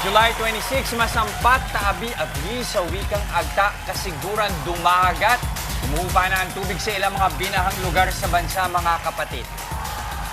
July 26, masampat taabi-abi sa wikang agta kasiguran dumagat. Umuupa na ang tubig sa ilang mga binahang lugar sa bansa, mga kapatid.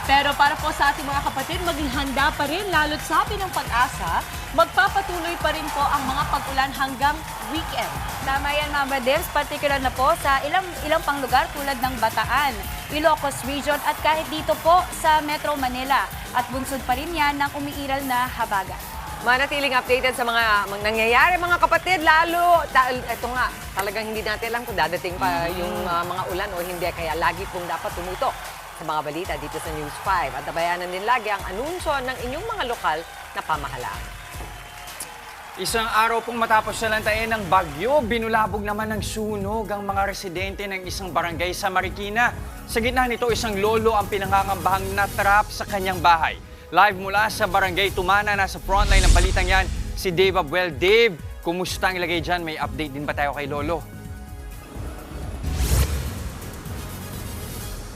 Pero para po sa ating mga kapatid, maging handa pa rin, lalo't sabi ng Pag-asa, magpapatuloy pa rin po ang mga pag-ulan hanggang weekend. Tama yan, Mama Debs, particular na po sa ilang pang lugar tulad ng Bataan, Ilocos Region at kahit dito po sa Metro Manila. At bunsod pa rin yan ng umiiral na habagat. Manatiling updated sa mga nangyayari, mga kapatid, lalo, ito nga, talagang hindi natin alam kung dadating pa yung mga ulan o hindi, kaya lagi pong dapat tumutok sa mga balita dito sa News 5. At tabayanan din lagi ang anunsyo ng inyong mga lokal na pamahalaan. Isang araw pong matapos na lantayin ng bagyo, binulabog naman ng sunog ang mga residente ng isang barangay sa Marikina. Sa gitna nito, isang lolo ang pinangangambahang natrap sa kanyang bahay. Live mula sa Barangay Tumana, nasa frontline ng balitang yan, si Dave Abuel. Dave, kumusta ang ilagay dyan? May update din ba tayo kay Lolo?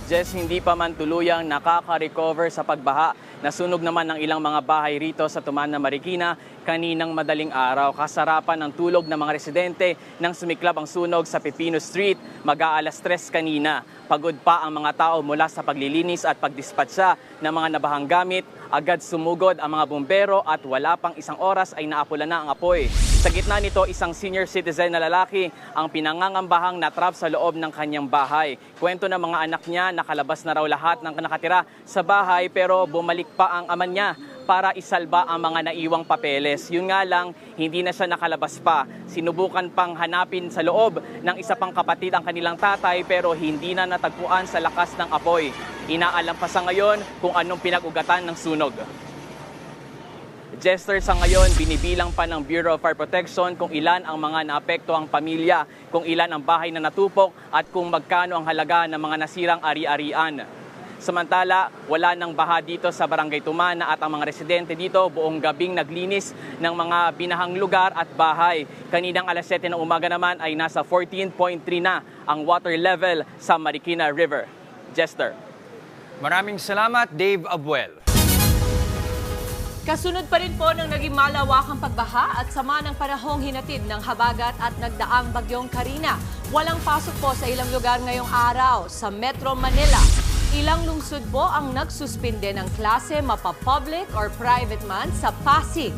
Jess, hindi pa man tuluyang nakaka-recover sa pagbaha. Nasunog naman ng ilang mga bahay rito sa Tumana, Marikina kaninang madaling araw. Kasarapan ng tulog ng mga residente nang sumiklab ang sunog sa Pipino Street mag-aalas 3 kanina. Pagod pa ang mga tao mula sa paglilinis at pagdispatsa ng mga nabahang gamit. Agad sumugod ang mga bumbero at wala pang isang oras ay naapula na ang apoy. Sa gitna nito, isang senior citizen na lalaki ang pinangangambahang natrap sa loob ng kanyang bahay. Kwento ng mga anak niya, nakalabas na raw lahat ng nakatira sa bahay pero bumalik pa ang ama niya para isalba ang mga naiwang papeles. Yun nga lang, hindi na siya nakalabas pa. Sinubukan pang hanapin sa loob ng isa pang kapatid ang kanilang tatay pero hindi na natagpuan sa lakas ng apoy. Inaalam pa sa ngayon kung anong pinag-ugatan ng sunog. Jester, sa ngayon, binibilang pa ng Bureau of Fire Protection kung ilan ang mga naapektuhang pamilya, kung ilan ang bahay na natupok at kung magkano ang halaga ng mga nasirang ari-arian. Samantala, wala nang baha dito sa Barangay Tumana at ang mga residente dito buong gabing naglinis ng mga binahang lugar at bahay. Kaninang alas 7 ng umaga naman ay nasa 14.3 na ang water level sa Marikina River. Jester. Maraming salamat, Dave Abuel. Kasunod pa rin po ng naging malawakang pagbaha at sama ng panahong hinatid ng habagat at nagdaang bagyong Karina. Walang pasok po sa ilang lugar ngayong araw sa Metro Manila. Ilang lungsod po ang nagsuspinde ng klase mapa-public or private man sa Pasig,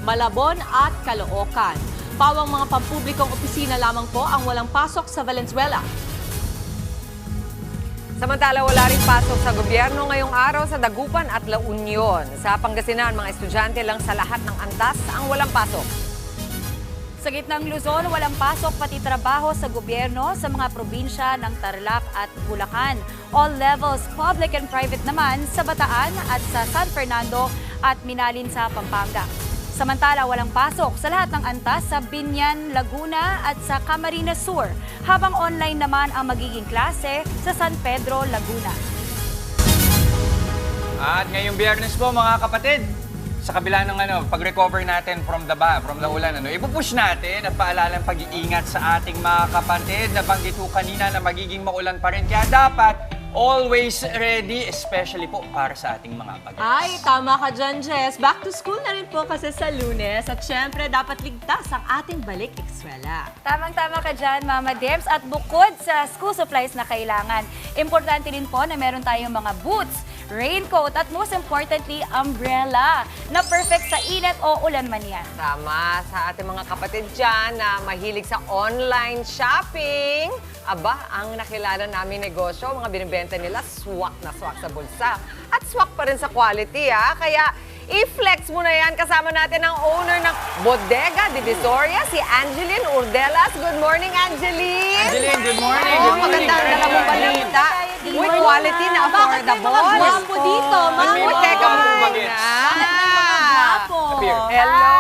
Malabon at Caloocan. Pawang mga pampublikong opisina lamang po ang walang pasok sa Valenzuela. Samantala, wala rin pasok sa gobyerno ngayong araw sa Dagupan at La Union. Sa Pangasinan, mga estudyante lang sa lahat ng antas ang walang pasok. Sa gitnang Luzon, walang pasok pati trabaho sa gobyerno sa mga probinsya ng Tarlac at Bulacan. All levels, public and private naman sa Bataan at sa San Fernando at Minalin sa Pampanga. Samantala, walang pasok sa lahat ng antas sa Binyan, Laguna at sa Camarines Sur, habang online naman ang magiging klase sa San Pedro, Laguna. At ngayong Biyernes po, mga kapatid, sa kabila ng pag-recover natin from the ulan, ipupush natin at paalalang pag-iingat sa ating mga kapatid. Nabanggit ko kanina na magiging maulan pa rin, kaya dapat always ready, especially po para sa ating mga bagets. Ay, tama ka dyan, Jess. Back to school na rin po kasi sa Lunes. At syempre, dapat ligtas ang ating balik eskwela. Tamang-tama ka dyan, Mama Debs. At bukod sa school supplies na kailangan, importante din po na meron tayong mga boots, raincoat at most importantly, umbrella na perfect sa init o ulan man yan. Tama, sa ating mga kapatid dyan na mahilig sa online shopping. Aba, ang nakilala namin negosyo, mga binibenta nila, swak na swak sa bulsa. At swak pa rin sa quality, ha? Kaya i-flex mo na yan. Kasama natin ang owner ng Bodega Divisoria, si Angeline Urdelas. Good morning, Angeline! Angeline, good morning! Oh, Good morning! maganda ang dala mong balita. Uy, quality na affordable. Bakit may mga gwapo dito? Uy, teka muna. Appear. Hello!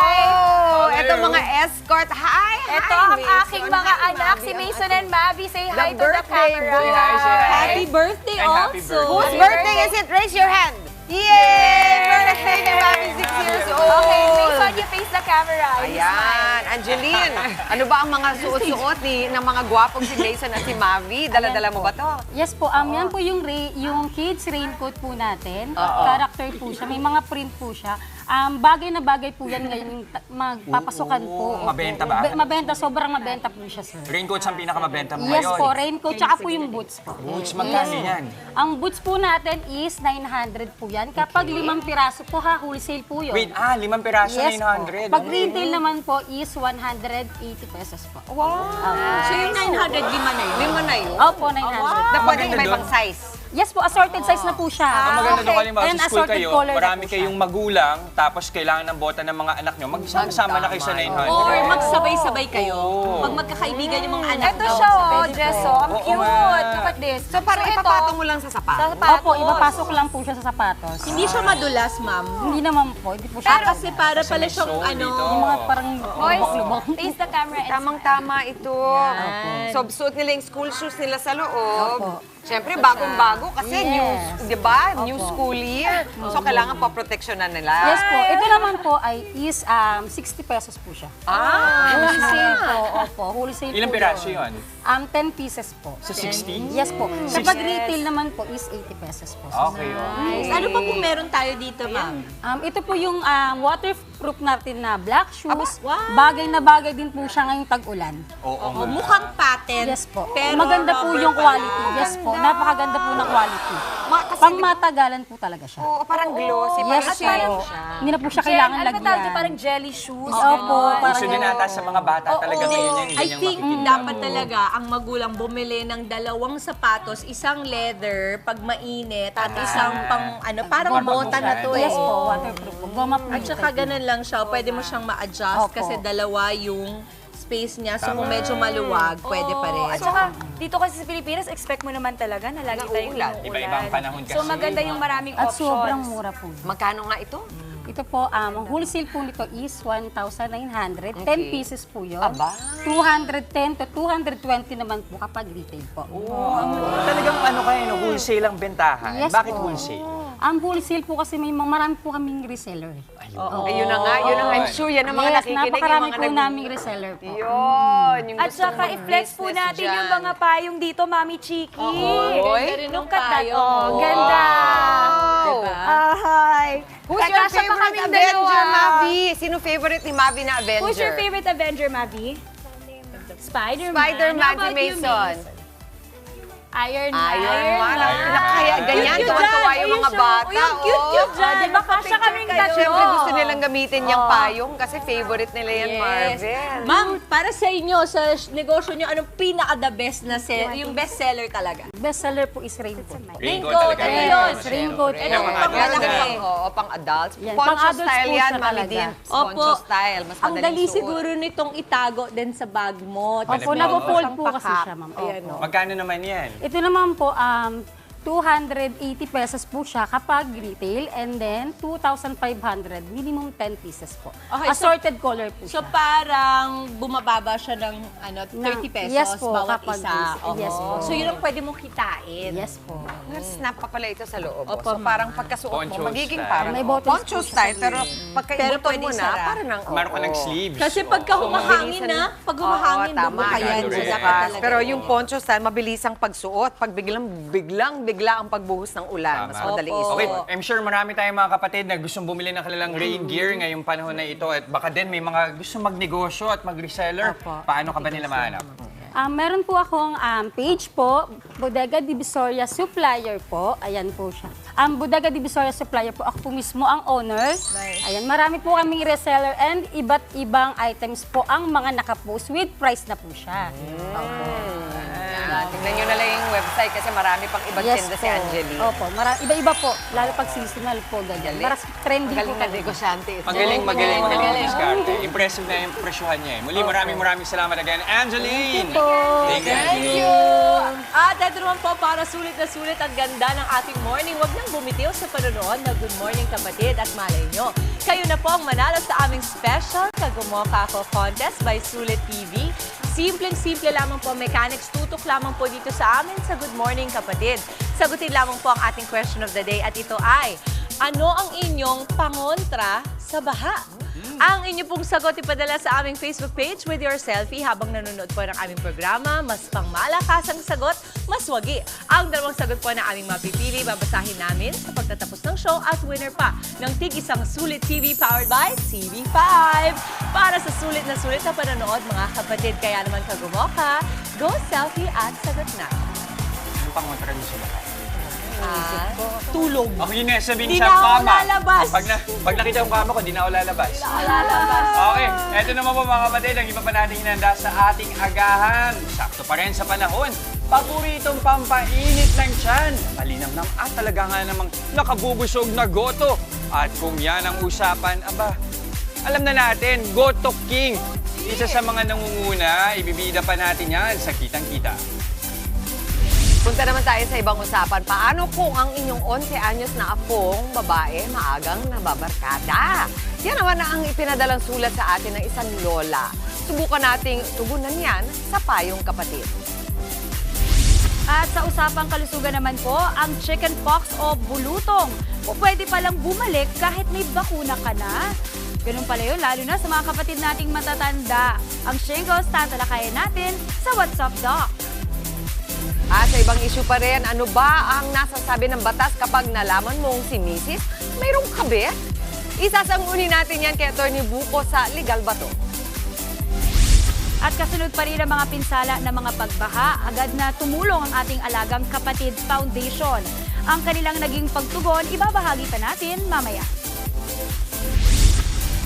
Hello. Ito mga escort. Hi! Ito Hi, ang Mason. aking mga Hi, anak, Mami. si Mason and Mavi. Say The hi to the birthday camera. boy. Hi, say hi. Happy birthday And happy also. birthday. Whose Happy birthday birthday. is it? Raise your hand. Yay! Birthday ni Mami, 6 years old. Okay, Mason, you face the camera. You smile. Ayan, Angeline, ano ba ang mga suot-suot ng mga gwapong si Mason at si Mavi? Dala-dala mo ba to? Yes po, yan po yung kids raincoat po natin. Character po siya, may mga print po siya. Bagay na bagay po yan ngayon yung magpapasokan po. Opo. Mabenta ba? Mabenta, sobrang mabenta po siya, sir. Raincoats ang pinakamabenta mo Yes ngayon. po, raincoat, tsaka po yung boots po. Boots, magkano yan? Ang boots po natin is 900 po yan. Kapag 5 piraso po ha, wholesale po yun. Wait, 5 piraso, Yes 900. po. Pag retail naman po is 180 pesos po. So yung 900, lima na yun? Lima na yun. Opo, 900. Na pwede maganda iba-ibang dun. size. Yes po, assorted size na po siya. Ang maganda doon kalimbawa And sa school assorted kayo, color na marami po kayong siya. magulang, tapos kailangan ng bota ng mga anak nyo, magsama-sama na kayo sa 900. Or magsabay-sabay kayo. Oo. Pag magkakaibigan yung mga anak Ito nyo. siya, oh, dress, oh. Ang Oo cute. nga. Look at this. So parang ito, ipapatong mo lang sa sa sapatos. sapatos. Opo, ibapasok lang po siya sa sapatos. Hindi siya madulas, ma'am. Hindi naman po, hindi po siya. Kasi para pala may siyang sole ano. dito. Yung mga parang Boys, lubok-lubok. face the camera and Tamang-tama ito. So, suot nila yung school shoes nila sa loob. Opo. Siyempre, bagong-bago kasi Yes. new, di ba? New Opo. school year. So, kailangan pa proteksyonan nila. Yes po, ito naman po ay is 60 pesos po siya. Wholesale po, opo. Wholesale Ilang po piraso yun? 10 pieces po. Sa 60? Yes po. Kapag retail naman po is 80 pesos po. Okay yun. Nice. Ano pa po meron tayo dito, ma'am? Ito po yung waterproof natin na black shoes. wow. Bagay na bagay din po siya ngayong tag-ulan. Oo. Oh, mukhang patent. Yes po. Pero Maganda po rubber yung pala. quality. Yes po. Napakaganda po ng quality. Kasi, Pang matagalan po talaga siya. oo, parang glossy. Yes parang po. shiny siya. Hindi na po siya kailangan ano ba tawag lagyan. dito? Parang jelly shoes. Opo, parang Gusto din ata sa mga bata talaga ngayon yan. I ganyang think makikita dapat mo. talaga ang magulang bumili ng 2 sapatos, isang leather pag mainit at isang pang ano, parang Goma po bota siya. na to eh. Yes po, waterproof po. Goma po. At saka ganun lang siya, pwede mo siyang ma-adjust Opo. kasi dalawa yung space niya. So kung medyo maluwag, pwede pa rin. At saka, dito kasi sa Pilipinas, expect mo naman talaga na lagi tayong uulan. inuulan. Iba-ibang panahon kasi. So maganda yung maraming At options. sobrang mura po. Magkano nga ito? Ito po, ang wholesale po nito is 1,900. 10 pieces po yun. Aba. 210 to 220 naman po kapag retail po. Talagang ano kayo, no, wholesale ang bentahan. Yes Bakit po. wholesale? Ang wholesale po kasi may marami po kaming reseller. Ayun na nga, yun ang I'm sure yan ang mga Yes, nakikinig. napakarami yung po mga naming reseller po. Yun, yung At gustong saka i-flex po mag-business natin yung dyan. mga payong dito, Mami Chiki. Oy. Ganda rin ng Look at that. payong. Oh, Wow. ganda. Diba? Hi. Who's your Kakasya pa favorite kaming Avenger, dalawa. Mavi? Sino favorite ni Mavi na Avenger? Who's your favorite Avenger, Mavi? Spider-Man. Spider-Man, How si about you, Mason. Mace? Iron Man. Iron Man. Kaya ganyan, Cute, tuwan-tuwa cute yung mga dyan. bata. Uy, yung cute dyan. Di ba Kasya kaming tatlo. Siyempre gusto nilang gamitin yung payong kasi favorite nila yan, Marvel. Ma'am, para sa inyo, sa negosyo nyo, anong pinaka-the best na yung best seller talaga? Best seller po is raincoat. Raincoat Raincoat, talaga. ano yan. yun? Siyempre. Raincoat. Yan, Ito, mga pang adults malaki. na. Oo, pang adults. Yan, Poncho pang adults style po yan, siya Mami talaga. Din. Opo. Poncho style, mas Ang madaling dali suot. siguro nitong itago din sa bag mo. Opo, Malapit. nag-fold Isang po kasi paka. siya, ma'am. Ayan, Opo. Magkano naman yan? Ito naman po, 280 pesos po siya kapag retail and then 2,500, minimum 10 pieces po. Okay, Assorted color po So siya. parang bumababa siya ng 30 pesos Yes po, bawat kapag isa. yes po. So yun ang pwede mong kitain. Yes po. Snap pa pala ito sa loob. Opo, So parang pagkasuot Poncho mo, magiging style. parang May buttons poncho po siya style. sa Pero gilid. pagka Pero ibuton pwede mo na, isara. parang ang Meron ka ng sleeves. Kasi pagka Oo. humahangin na, pag humahangin, tama. bubukayan. Ganun So rin. dapat talaga. Pero yung poncho style, mabilis ang pagsuot. Pag bigla ang pagbuhos ng ulan, mas Tama. madaling Opo. isuot. Okay, I'm sure marami tayong mga kapatid na gustong bumili ng kanilang rain gear ngayong panahon na ito at baka din may mga gustong magnegosyo at mag-reseller. Opo. Paano ka ba nila mahanap? Meron po akong page po, Bodega Divisoria Supplier po. Ayan po siya. Bodega Divisoria Supplier po, ako po mismo ang owner. Ayan, marami po kaming reseller and iba't ibang items po ang mga nakapost with price na po siya. Tingnan nyo na lang yung website kasi marami pang ibang tinda si Angeli. Opo, iba-iba po. Lalo pag seasonal po, ganyan. Galing. Maras trending po Magaling na talaga. negosyante ito. Magaling diskarte. Impressive na yung presyohan niya. Muli maraming salamat again, Angeline! Thank you. At ito naman po, para sulit na sulit ang ganda ng ating morning. Huwag nang bumitiw sa panonood na Good Morning Kapatid at malay nyo. Kayo na po ang manalo sa aming special Kagumoka Ako Contest by Sulit TV. Simpleng-simple lamang po, mechanics. Tutok lamang po dito sa amin sa Good Morning Kapatid. Sagutin lamang po ang ating question of the day at ito ay, ano ang inyong pangontra sa baha? Ang inyo pong sagot ipadala sa aming Facebook page with your selfie habang nanonood po ng aming programa. Mas pangmalakasang sagot, maswagi? Ang dalawang sagot po na aming mapipili, babasahin namin sa pagtatapos ng show at winner pa ng tig-isang Sulit TV powered by TV5. Para sa sulit na panonood, mga kapatid, kaya naman kagumoka, go selfie at sagot na. Ano pang kontradiksyon ba? Tulog. Ako yun sabihin Di sa na ako kama. lalabas. Pag nakita yung kama ko, di na ako lalabas. Lalabas. Okay, eto naman po mga kapatid, ang iba pa natin hinanda sa ating agahan. Sakto pa rin sa panahon. Paboritong pampainit ng tiyan. Malinamnam at talaga nga namang nakabubusog na goto. At kung yan ang usapan, aba, alam na natin, Goto King. Isa sa mga nangunguna, ibibida pa natin yan sa kitang-kita. Punta naman tayo sa ibang usapan. Paano kung ang inyong 11 anyos na apong babae maagang nababarkada? Yan naman na ang ipinadalang sulat sa atin ng isang lola. Subukan nating tugunan yan sa payong kapatid. At sa usapang kalusugan naman po, ang chickenpox o bulutong. O pwede palang bumalik kahit may bakuna ka na. Ganun pala yun, lalo na sa mga kapatid nating matatanda. Ang shingles, tatalakayan natin sa What's Up, Doc. At sa ibang issue pa rin, ano ba ang nasasabi ng batas kapag nalaman mong si Mrs. mayroong kabit? Isasangunin natin yan kay Atty. Buko sa Legal Bato. At kasunod pa rin ang mga pinsala ng mga pagbaha, agad na tumulong ang ating alagang Kapatid Foundation. Ang kanilang naging pagtugon, ibabahagi pa natin mamaya.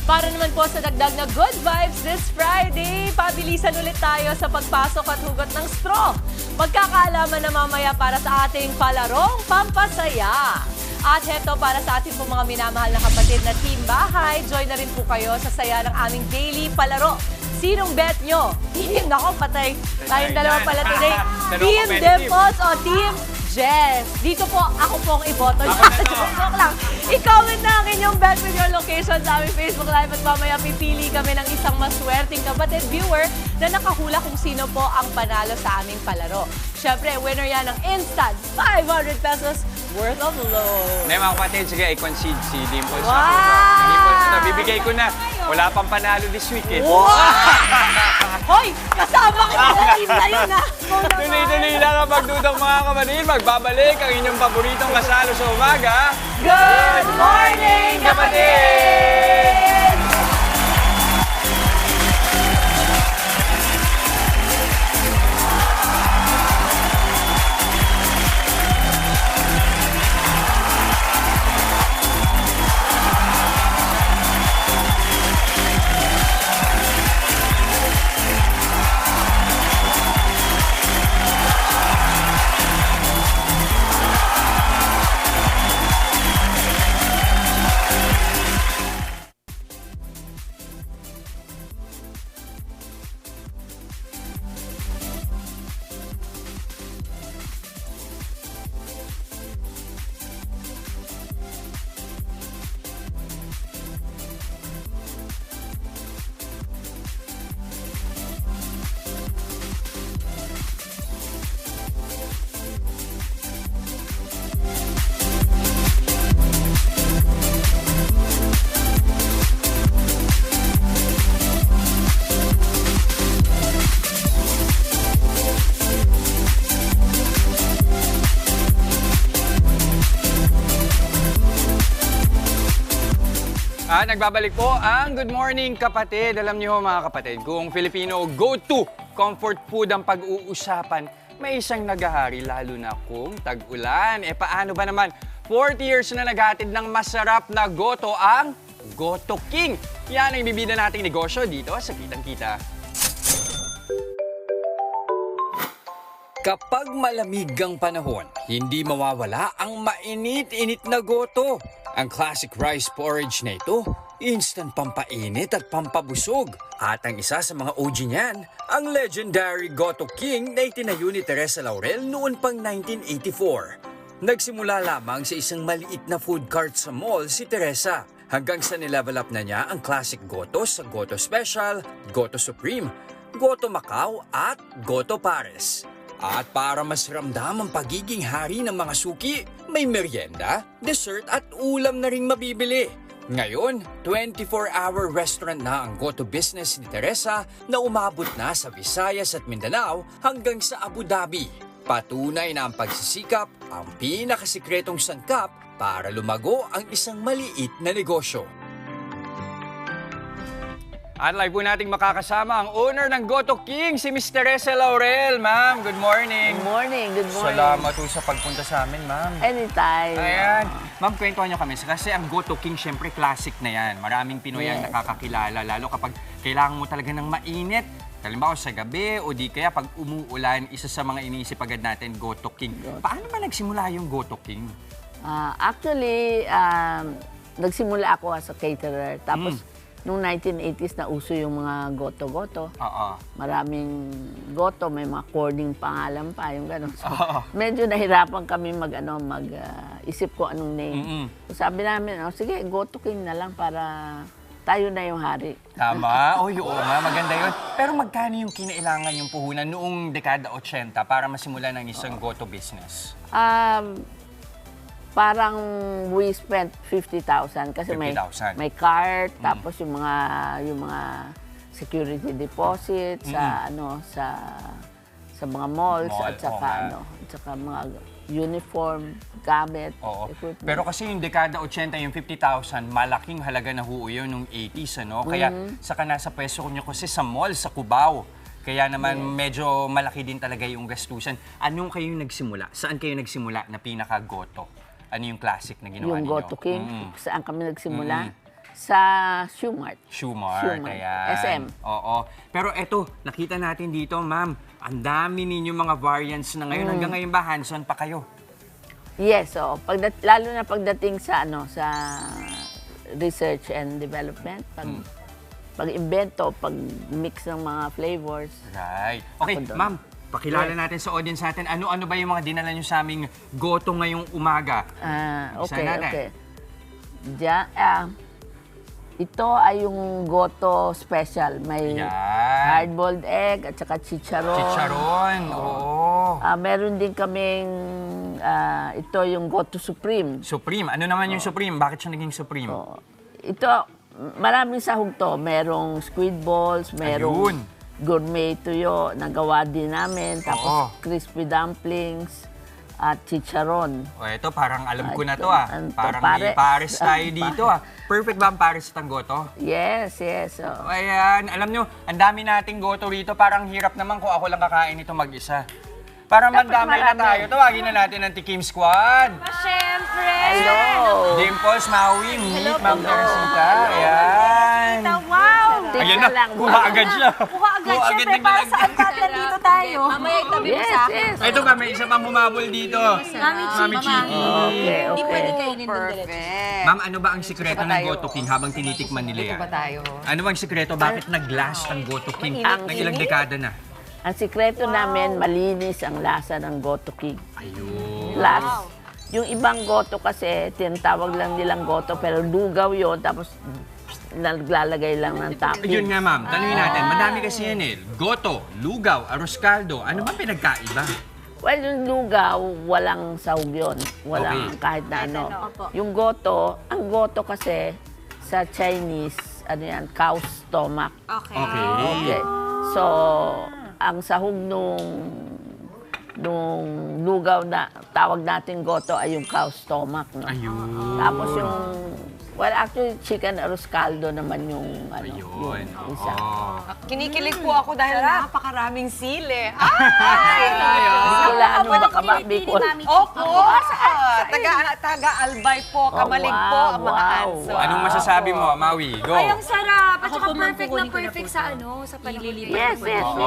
Para naman po sa dagdag na good vibes this Friday, pabilisan ulit tayo sa pagpasok at hugot ng straw. Magkakaalaman na mamaya para sa ating palarong pampasaya. At heto para sa ating po mga minamahal na kapatid na Team Bahay, join na rin po kayo sa saya ng aming daily palaro. Sinong bet nyo? Team, nako patay. Tayong dalawa pala today. Team Dimples o Team Jess. Dito po, ako pong iboto. Joke lang. I-comment na ang inyong bet with your location sa aming Facebook Live at mamaya pipili kami ng isang maswerteng kapatid viewer na nakahula kung sino po ang panalo sa aming palaro. Siyempre, winner yan ng instant 500 pesos worth of loan. Hindi mga kapatid, sige, i-concede si Dimples. Wow! Dimples na, bibigay ko na. Wala pang panalo this weekend. Wow! Hoy! Kasama kita sa team na yun, ha? Tuloy-tuloy lang ang pagdudok mga kapatid. Magbabalik ang inyong paboritong kasalo sa umaga. Good morning, kapatid! Nagbabalik po ang Good Morning Kapatid. Alam niyo mga kapatid, kung Filipino go-to comfort food ang pag-uusapan, may isang naghahari lalo na kung tag-ulan. Paano ba naman? 40 years na naghatid ng masarap na goto ang Goto King. Yan ang ibibida nating negosyo dito sa Kitang-Kita. Kapag malamig ang panahon, hindi mawawala ang mainit-init na goto. Ang classic rice porridge na ito, instant pampainit at pampabusog. At ang isa sa mga OG niyan, ang legendary Goto King na itinayo ni Teresa Laurel noon pang 1984. Nagsimula lamang sa isang maliit na food cart sa mall si Teresa, hanggang sa nilevel up na niya ang classic Goto sa Goto Special, Goto Supreme, Goto Macau at Goto Pares. At para mas ramdam ang pagiging hari ng mga suki, may merienda, dessert at ulam na ring mabibili. Ngayon, 24-hour restaurant na ang Goto business ni Teresa na umabot na sa Visayas at Mindanao hanggang sa Abu Dhabi. Patunay na ang pagsisikap ang pinakasikretong sangkap para lumago ang isang maliit na negosyo. At live po nating makakasama ang owner ng Goto King, si Miss Teresa Laurel. Ma'am, good morning. Good morning, good morning. Salamat po sa pagpunta sa amin, ma'am. Anytime. Ayan. Ma'am, kwentuhan niyo kami. Kasi ang Goto King, syempre, classic na yan. Maraming Pinoy ang Yes. nakakakilala, lalo kapag kailangan mo talaga ng mainit. Halimbawa sa gabi o di kaya pag umuulan, isa sa mga iniisip agad natin, Goto King. Paano ba nagsimula yung Goto King? Actually, nagsimula ako as a caterer. Tapos, noong 1980s na uso yung mga goto-goto. Oo. Maraming goto, may mga cording pangalan pa, yung gano'n. So, Oo. medyo nahirapan kami isip ko anong name. So, sabi namin, sige, Goto King na lang para tayo na yung hari. Tama. Oo nga, maganda yun. Pero magkano yung kinailangan yung puhunan noong dekada 80 para masimula ng isang goto business? Parang we spent 50,000 kasi 50,000. may cart, tapos yung mga security deposit sa mga malls Mall, at saka at saka mga uniform, gamit, Oo. equipment. Pero kasi yung dekada 80, yung 50,000, malaking halaga na ho yun nung 80s, ano? Kaya saka nasa pwesto ko nyo kasi sa mall, sa Cubao. Kaya naman medyo malaki din talaga yung gastusan. Anong kayo nagsimula? Saan kayo nagsimula na pinaka-goto? Ano yung classic na ginawa Yung ninyo? Goto King, saan kami nagsimula? Sa Shoemart. Shoemart, ayan. SM. Oo. Pero eto, nakita natin dito, ma'am, ang dami ninyo mga variants na ngayon. Hanggang ngayon ba, hands-on pa kayo? Yes, so lalo na pagdating sa research and development, pag-invento, pag-mix ng mga flavors. Right. Okay, Ako doon. ma'am, pakilala natin sa audience natin. Ano-ano ba yung mga dinala nyo sa aming goto ngayong umaga? Isa natin. Okay. Ito ay yung goto special. May Yan. hard-boiled egg at saka chicharon. Chicharon, oo. Meron din kaming, ito yung goto supreme. Supreme. Ano naman yung Supreme? Bakit siya naging Supreme? Ito, maraming sahog to. Merong squid balls, merong Ayun. gourmet tuyo na gawa din namin. Tapos Oo. crispy dumplings at chicharon. O, ito parang alam ko na to Ano to, Parang may pare? pares tayo dito Perfect ba ang pares ng goto? Yes, yes. Ayan, alam nyo, ang dami nating goto rito. Parang hirap naman kung ako lang kakain ito mag-isa. Para mandamay na marami. tayo, tawagin na natin ang Tikim Squad. Siyempre! Hello! Dimples, Maui, Meet, Ma'am Teresita. Ayan. Wow! Ayan na, lang. kuha agad siya. Kuha agad, siyempre, din para nilagay. saan ka nandito tayo? Mamaya itabi mo Yes, sa akin. yes. Ito ba, may isa pang humabol dito. Mami Chiki. Okay, Hindi pwede okay. kainin ng diretso. Perfect. Ma'am, ano ba ang sikreto ng Goto King habang tinitikman nila Dito yan? ba tayo? Ano ba ang sikreto? Bakit nag-last ang Goto King? Ang Ng ilang dekada na? Ang sikreto namin, malinis ang lasa ng Goto King. Ayun. Plus, yung ibang goto kasi, tinatawag lang nilang goto, pero lugaw yon tapos naglalagay lang ng topping. Yun nga ma'am, tanungin natin. Madami kasi yan eh. Goto, lugaw, arroz caldo. Ano ba pinagkaiba? Well, yung lugaw, walang sahog yun. Walang Okay. kahit na ano. Yung goto, ang goto kasi sa Chinese, cow's stomach. Okay. Okay. So, ang sahog nung lugaw na tawag natin goto ay yung cow's stomach. No? Ayun. Tapos yung, actually, chicken arroz caldo naman yung, Ayun. yung isa. Oo. Kinikilig po ako dahil napakaraming sili. Ay! Bicolano ba ka ba? Bicol. Opo! Taga-Albay po, Kamalig po ang mga wow, anso. wow. Anong masasabi mo, Maui? Go. Ay, ang sarap! At Ako saka po, ma'am, perfect na kukunin ko na perfect po sa ito. sa panahon. Yes, yes. Oo.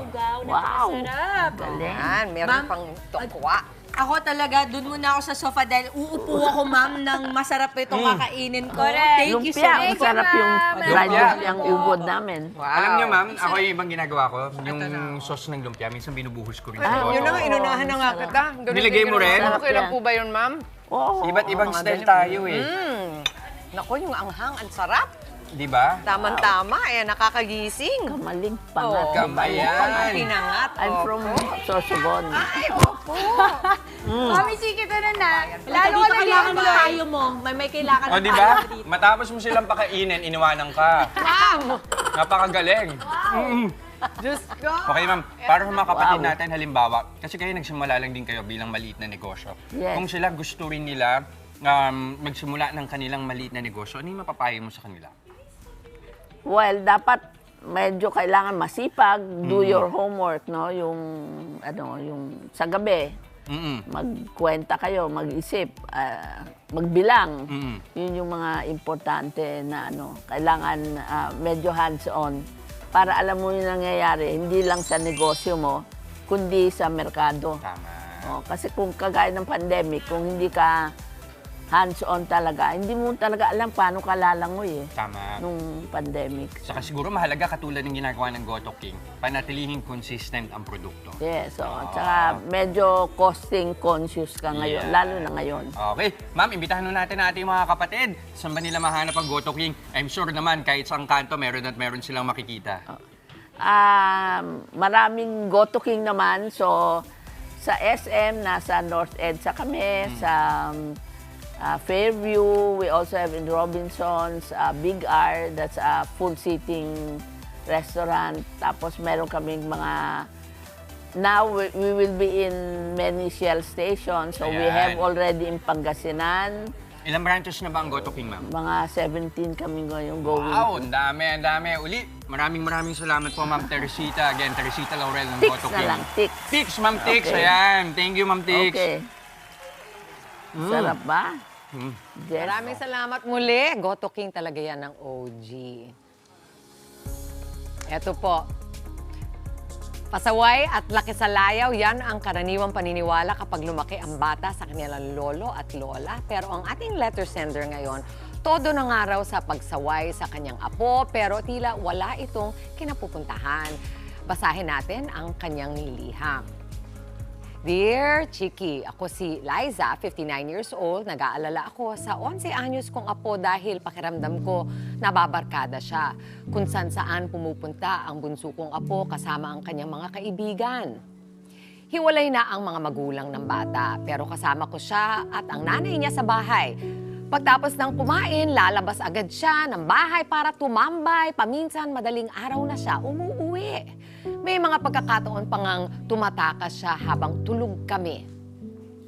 Lugaw, Wow. napakasarap. Galing. Yan, meron Ma'am, pang tokwa. Ako talaga, dun muna ako sa sofa dahil uupo ako, ma'am, ng masarap itong kakainin ko. Correct. Thank you so Lumpia, much. masarap yung ma'am. fried Lumpia. lumpiang ugod namin. Wow. Alam niyo ma'am, ako yung ibang ginagawa ko, yung sauce ng lumpia, minsan binubuhos ko rin sa goto. Yun na nga, inunahan na nga kita. Ganun Nilagay din mo rin? ginawa. Okay lang po ba yun, ma'am? Oo. Iba't ibang style tayo eh. Naku, yung anghang, ang sarap. Di ba? Tamang-tama, kakagising. Kamaling pangat. Kamayan. Pinangat. I'm from Sorsogon. Ay, opo. Mami, sige ka na na. Lalo Lalo dito na kailangan dito. mo tayo mo. May kailangan O di ba? Matapos mo silang pakainin, iniwanan ka. Ma'am! Napakagaling. Diyos ko! Okay, ma'am. Para sa mga kapatid Wow. natin, halimbawa, kasi kayo nagsimula lang din kayo bilang maliit na negosyo. Yes. Kung sila gusto rin nila magsimula ng kanilang maliit na negosyo, ano yung mapapayo mo sa kanila? Well, dapat medyo kailangan masipag, do your homework, no? Yung sa gabi, magkwenta kayo, mag-isip, magbilang. Yun yung mga importante na kailangan medyo hands-on para alam mo yung nangyayari, hindi lang sa negosyo mo, kundi sa merkado. Tama. Kasi kung kagaya ng pandemic, kung hindi ka hands-on talaga, hindi mo talaga alam paano ka lalangoy Tama. nung pandemic. Saka siguro mahalaga katulad ng ginagawa ng Goto King, panatilihin consistent ang produkto. Yes, tsaka medyo costing conscious ka ngayon, Yeah. lalo na ngayon. Okay. Ma'am, imbitahan natin ating mga kapatid. Saan ba nila mahanap ang Goto King? I'm sure naman kahit sa kanto, meron at meron silang makikita. Maraming Goto King naman, so sa SM, nasa North EDSA kami, sa Fairview, we also have in Robinsons, Big R, that's a full-seating restaurant. Tapos meron kaming mga, now we will be in many Shell stations. So we have Ayan. already in Pangasinan, Ilang branches na ba ang Goto King, ma'am? mga 17 kami ngayon going. Wow, ang dami, ang dami. Uli, maraming salamat po, Ma'am Teresita. Again, Teresita Laurel ng Tix Goto na King. lang, Tix. Tix, Ma'am Tix. Okay. Ayan. Thank you, Ma'am Tix. Okay. Sarap ba? Yes. Maraming salamat muli. Goto King talaga yan ng OG. Eto po. Pasaway at laki sa layaw, yan ang karaniwang paniniwala kapag lumaki ang bata sa kanilang lolo at lola. Pero ang ating letter sender ngayon, todo ng araw sa pagsaway sa kanyang apo, pero tila wala itong kinapupuntahan. Basahin natin ang kanyang liham. Dear Chiki, ako si Liza, 59 years old. Nag-aalala ako sa 11 anyos kong apo dahil pakiramdam ko nababarkada siya. Kung saan pumupunta ang bunso kong apo kasama ang kanyang mga kaibigan. Hiwalay na ang mga magulang ng bata, pero kasama ko siya at ang nanay niya sa bahay. Pagtapos ng kumain, lalabas agad siya ng bahay para tumambay. Paminsan, madaling araw na siya umuuwi. May mga pagkakataon pa ngang tumatakas siya habang tulog kami.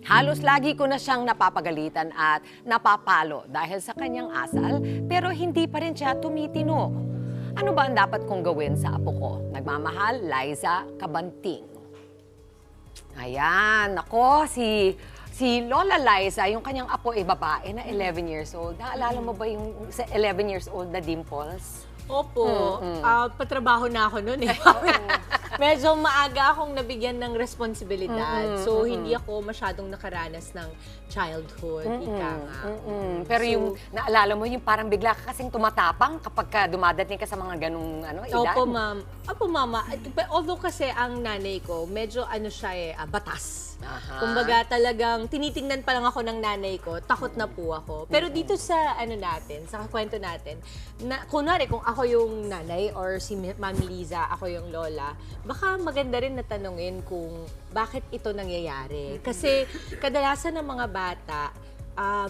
Halos lagi ko na siyang napapagalitan at napapalo dahil sa kanyang asal, pero hindi pa rin siya tumitino. Ano ba ang dapat kong gawin sa apo ko? Nagmamahal, Liza Cabanting. Ayan, ako, si Lola Liza, yung kanyang apo ay babae na 11 years old. Naalala mo ba yung 11 years old na Dimples? Opo, patrabaho na ako noon eh. Medyo maaga akong nabigyan ng responsibilidad. So, hindi ako masyadong nakaranas ng childhood, ika nga. Pero yung, naalala mo, yung parang bigla ka kasing tumatapang kapag ka dumadating ka sa mga ganung edad? Opo, ma'am. Opo, mama. Although kasi ang nanay ko, medyo siya batas. Aha. Kumbaga talagang tinitingnan pa lang ako ng nanay ko, takot na po ako. Pero dito sa natin, sa kwento natin, na, kunwari kung ako yung nanay or si Ma'am Liza, ako yung lola, baka maganda rin na tanungin kung bakit ito nangyayari. Kasi kadalasan ng mga bata,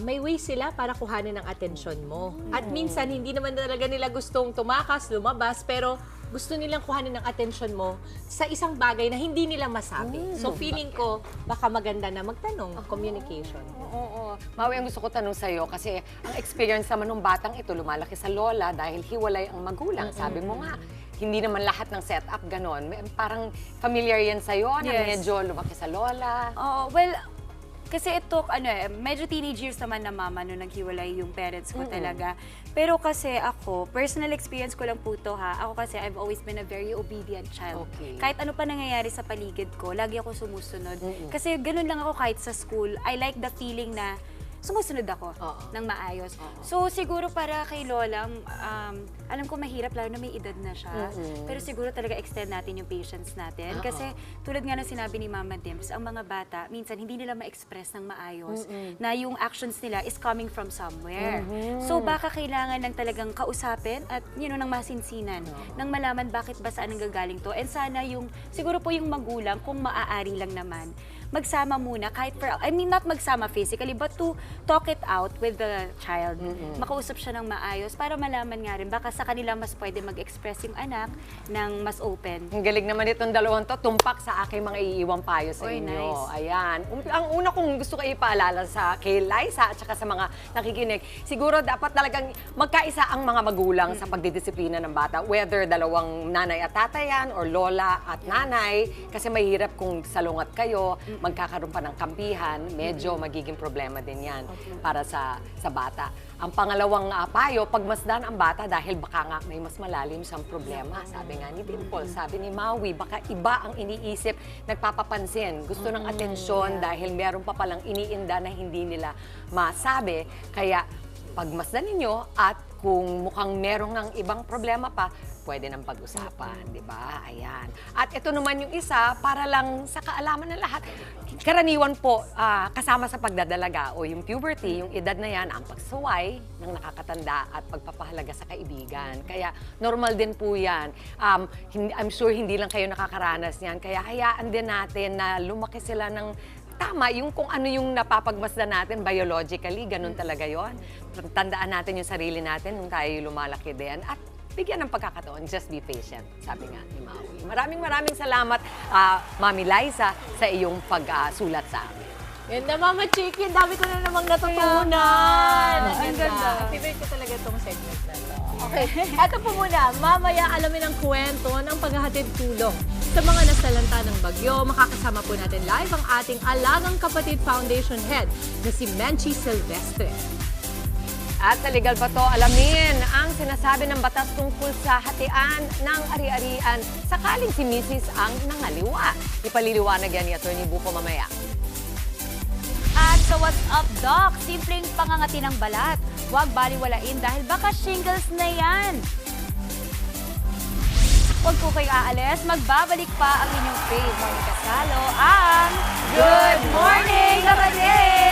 may way sila para kuhanin ng atensyon mo. At minsan, hindi naman talaga nila gustong tumakas, lumabas, pero gusto nilang kuhanin ng atensyon mo sa isang bagay na hindi nila masabi. So feeling ko, baka maganda na magtanong, communication. Oo. Maui, ang gusto ko tanong sa'yo kasi ang experience naman ng batang ito, lumalaki sa lola dahil hiwalay ang magulang. Sabi mo nga, hindi naman lahat ng setup ganon. Parang familiar yan sa'yo na Yes. medyo lumaki sa lola. Oo, well, kasi ito, medyo teenage years naman na mama nung naghiwalay yung parents ko talaga. Pero kasi ako, personal experience ko lang po to ha. Ako kasi I've always been a very obedient child. Okay. Kahit ano pa nangyayari sa paligid ko, lagi ako sumusunod. Kasi ganun lang ako kahit sa school. I like the feeling na sumusunod ako ng maayos. So siguro para kay Lola, alam ko mahirap lalo na may edad na siya. Pero siguro talaga extend natin yung patience natin. Kasi tulad nga ng sinabi ni Mama Dims, ang mga bata, minsan hindi nila ma-express ng maayos na yung actions nila is coming from somewhere. So baka kailangan ng talagang kausapin at ng masinsinan, nang malaman bakit ba saan nanggagaling to. And sana yung, siguro po yung magulang, kung maaari lang naman, magsama muna kahit not magsama physically, but to talk it out with the child. Makausap siya ng maayos para malaman nga rin, baka sa kanila mas pwede mag-express yung anak ng mas open. Ang galing naman itong dalawang to, tumpak sa aking mga iiwang payo sa Oy, inyo. nice. Ayan. Ang una kong gusto kayo ipaalala kay Liza at saka sa mga nakikinig, siguro dapat talagang magkaisa ang mga magulang sa pagdidisiplina ng bata. Whether dalawang nanay at tatay yan or lola at nanay, kasi mahirap kung salungat kayo, magkakaroon pa ng kampihan, medyo magiging problema din yan para sa bata. Ang pangalawang payo, pagmasdan ang bata dahil baka nga may mas malalim siyang problema. Sabi nga ni Dimple, sabi ni Maui, baka iba ang iniisip, nagpapapansin, gusto ng atensyon dahil meron pa palang iniinda na hindi nila masabi. Kaya pagmasdan ninyo at kung mukhang meron ng ibang problema pa, pwede nang pag-usapan, di ba? Ayan. At ito naman yung isa, para lang sa kaalaman ng lahat. Karaniwan po, kasama sa pagdadalaga o yung puberty, yung edad na yan, ang pagsuway ng nakakatanda at pagpapahalaga sa kaibigan. Kaya normal din po yan. I'm sure hindi lang kayo nakakaranas yan. Kaya hayaan din natin na lumaki sila ng tama, yung kung ano yung napapagmasdan natin biologically, ganun talaga yon. Tandaan natin yung sarili natin nung tayo lumalaki din. At bigyan ng pagkakataon, just be patient, sabi nga ni Maui. Maraming salamat, Mami Liza, sa iyong pagsulat sa amin. Ganda, Mama Chiki. Ang dami ko na namang natutunan. Ang ganda. Favorite ko talaga itong segment na to. Okay, eto po muna. Mamaya alamin ang kwento ng paghahatid tulong. Sa mga nasalanta ng bagyo, makakasama po natin live ang ating Alagang Kapatid Foundation Head na si Menchie Silvestre. At sa Legal Bato, alamin ang sinasabi ng batas tungkol sa hatian ng ari-arian sakaling si Mrs. ang nangaliwa. Ipaliliwanag yan ni Atty. Buko mamaya. At sa What's Up, Doc, simpleng pangangati ng balat. Huwag baliwalain dahil baka shingles na yan. Huwag po kayo aalis, magbabalik pa ang inyong Faith Monica Salo ang Good Morning, Kapatid!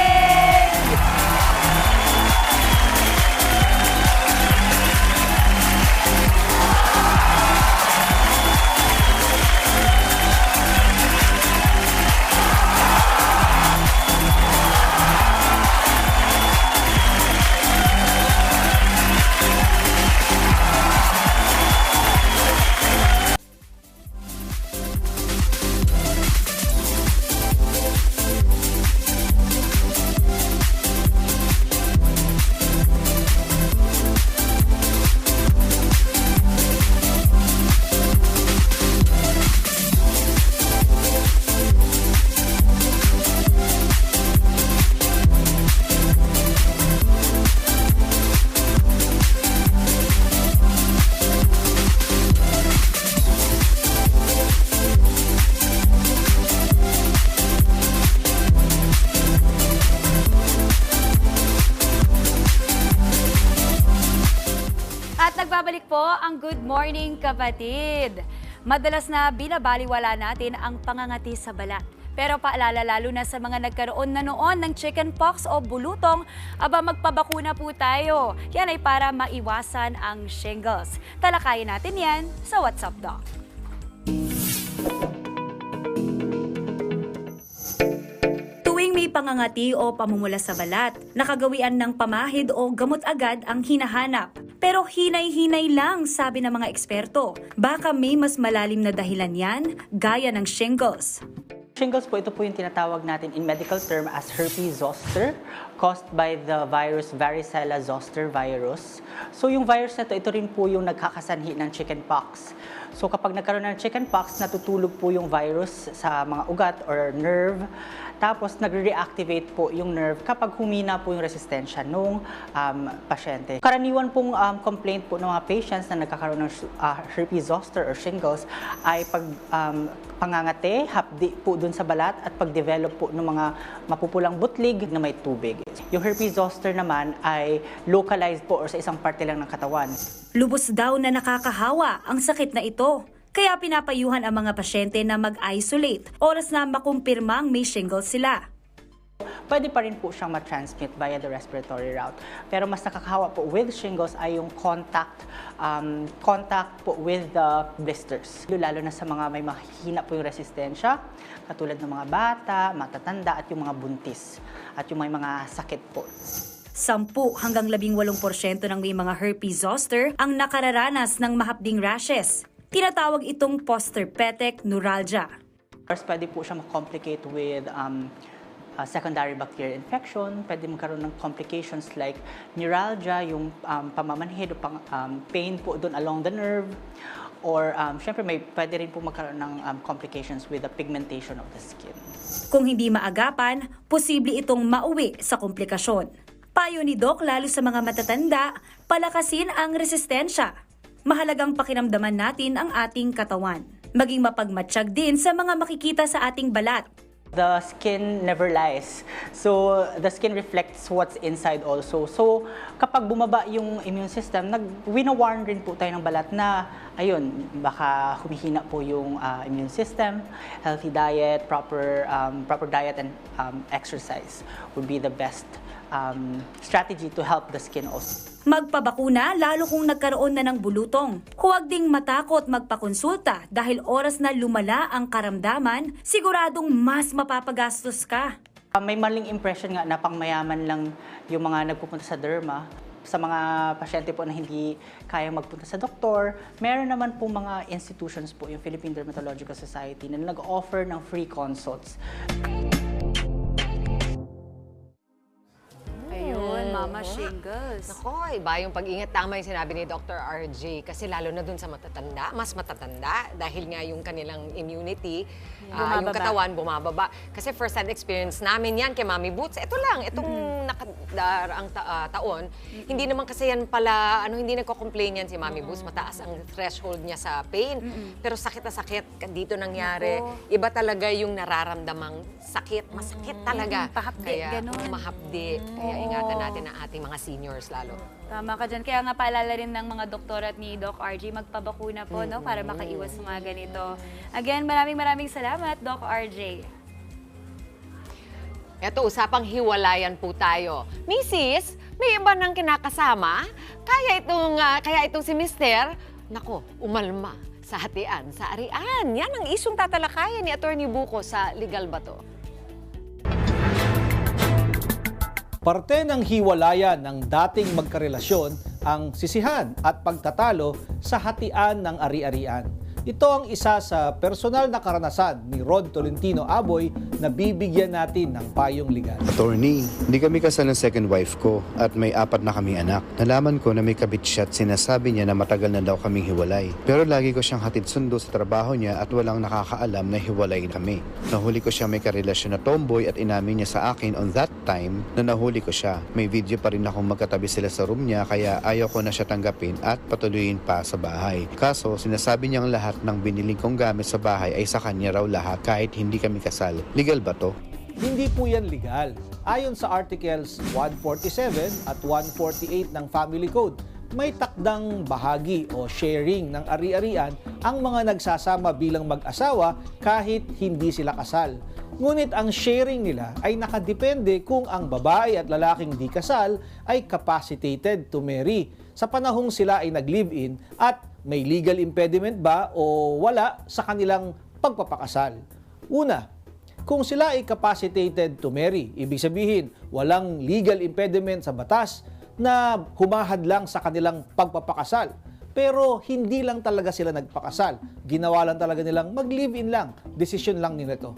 Nagbabalik po ang Good Morning, Kapatid. Madalas na binabaliwala natin ang pangangati sa balat. Pero paalala lalo na sa mga nagkaroon na noon ng chickenpox o bulutong, magpabakuna po tayo. Yan ay para maiwasan ang shingles. Talakayin natin yan sa What's Up, Doc. Tuwing may pangangati o pamumula sa balat, nakagawian ng pamahid o gamot agad ang hinahanap. Pero hinay-hinay lang, sabi ng mga eksperto. Baka may mas malalim na dahilan yan, gaya ng shingles. Shingles po, ito po yung tinatawag natin in medical term as herpes zoster, caused by the virus varicella zoster virus. So yung virus na ito rin po yung nagkakasanhi ng chickenpox. So kapag nagkaroon ng chickenpox, natutulog po yung virus sa mga ugat or nerve. Tapos nagre-reactivate po yung nerve kapag humina po yung resistensya ng pasyente. Karaniwan pong complaint po ng mga patients na nagkakaroon ng herpes zoster or shingles ay pangangate, hapdi po dun sa balat at pag-develop po ng mga mapupulang butlig na may tubig. Yung herpes zoster naman ay localized po or sa isang parte lang ng katawan. Lubos daw na nakakahawa ang sakit na ito. Kaya pinapayuhan ang mga pasyente na mag-isolate oras na makumpirmang may shingles sila. pwede pa rin po siyang ma-transmit via the respiratory route. Pero mas nakakahawa po with shingles ay yung contact po with the blisters. Lalo na sa mga may mahina po yung resistensya, katulad ng mga bata, matatanda at yung mga buntis at yung may mga sakit po. 10 hanggang 18% ng may mga herpes zoster ang nakararanas ng mahapding rashes. Tinatawag itong postherpetic neuralgia. First, pwede po siya ma-complicate with secondary bacterial infection. Pwede magkaroon ng complications like neuralgia, yung pamamanhid o pain po doon along the nerve. Or syempre pwede rin po magkaroon ng complications with the pigmentation of the skin. Kung hindi maagapan, posible itong mauwi sa komplikasyon. Payo ni Doc lalo sa mga matatanda, palakasin ang resistensya. Mahalagang pakiramdaman natin ang ating katawan. Maging mapagmatsyag din sa mga makikita sa ating balat. The skin never lies. So, the skin reflects what's inside also. So, kapag bumaba yung immune system, wina-warn rin po tayo ng balat na, ayun, baka humihina po yung immune system. Healthy diet, proper diet and exercise would be the best strategy to help the skin also. Magpabakuna lalo kung nagkaroon na ng bulutong. Huwag ding matakot magpakonsulta dahil oras na lumala ang karamdaman, siguradong mas mapapagastos ka. May maling impression nga na pangmayaman lang yung mga nagpupunta sa derma. Sa mga pasyente po na hindi kayang magpunta sa doktor, meron naman po mga institutions po, yung Philippine Dermatological Society, na nag-offer ng free consults. Ayun, Mama Shingles. Nako, iba yung pag-ingat. Tama yung sinabi ni Dr. RJ. Kasi lalo na dun sa matatanda, mas matatanda. Dahil nga yung kanilang immunity, yung katawan bumababa. Kasi first-hand experience namin yan kay Mami Boots. Ito lang, itong nakadaraang taon. Hindi naman kasi yan pala, hindi nagko-complain yan si Mami Boots. Mataas ang threshold niya sa pain. Pero sakit na sakit dito nangyari. Iba talaga yung nararamdamang sakit. Masakit talaga. Pahapdi, ganun. Mahapdi. Kaya ingatan natin ang ating mga seniors lalo. Tama ka dyan. Kaya nga paalala rin ng mga doktor at ni Doc RJ, magpabakuna po, no? Para makaiwas sa mga ganito. Again, maraming salamat, Doc RJ. Eto, usapang hiwalayan po tayo. Mrs., may iba nang kinakasama? Kaya itong si Mister, nako, umalma sa hatian, sa arian. Yan ang isyong tatalakayan ni Atty. Buko sa Legal ba to? Parte ng hiwalayan ng dating magkarelasyon ang sisihan at pagtatalo sa hatian ng ari-arian. Ito ang isa sa personal na karanasan ni Rod Tolentino Aboy na bibigyan natin ng payong legal. Attorney, hindi kami kasal ng second wife ko at may 4 na kaming anak. Nalaman ko na may kabit siya at sinasabi niya na matagal na daw kaming hiwalay. Pero lagi ko siyang hatid sundo sa trabaho niya at walang nakakaalam na hiwalay kami. Nahuli ko siya may karelasyon na tomboy at inamin niya sa akin on that time na nahuli ko siya. May video pa rin akong magkatabi sila sa room niya kaya ayaw ko na siya tanggapin at patuloyin pa sa bahay. Kaso sinasabi niyang lahat ng biniling kong gamit sa bahay ay sa kanya raw lahat kahit hindi kami kasal. Legal ba to? Hindi po yan legal. Ayon sa Articles 147 at 148 ng Family Code, may takdang bahagi o sharing ng ari-arian ang mga nagsasama bilang mag-asawa kahit hindi sila kasal. Ngunit ang sharing nila ay nakadepende kung ang babae at lalaking di kasal ay capacitated to marry sa panahong sila ay nag-live-in at may legal impediment ba o wala sa kanilang pagpapakasal. Una, kung sila ay capacitated to marry, ibig sabihin walang legal impediment sa batas na humahadlang sa kanilang pagpapakasal. Pero hindi lang talaga sila nagpakasal. Ginawa lang talaga nilang mag-live-in lang. Desisyon lang nila ito.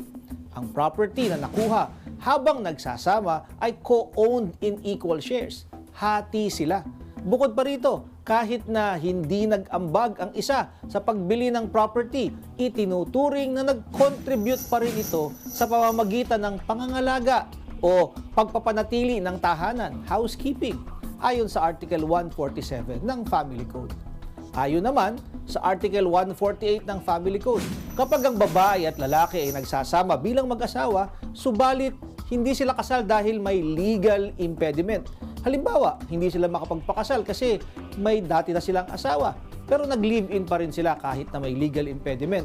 Ang property na nakuha habang nagsasama ay co-owned in equal shares. Hati sila. Bukod pa rito, kahit na hindi nag-ambag ang isa sa pagbili ng property, itinuturing na nag-contribute pa rin ito sa pamamagitan ng pangangalaga o pagpapanatili ng tahanan, housekeeping, ayon sa Article 147 ng Family Code. Ayon naman sa Article 148 ng Family Code, kapag ang babae at lalaki ay nagsasama bilang mag-asawa, subalit hindi sila kasal dahil may legal impediment. Halimbawa, hindi sila makapagpakasal kasi may dati na silang asawa, pero nag-live-in pa rin sila kahit na may legal impediment.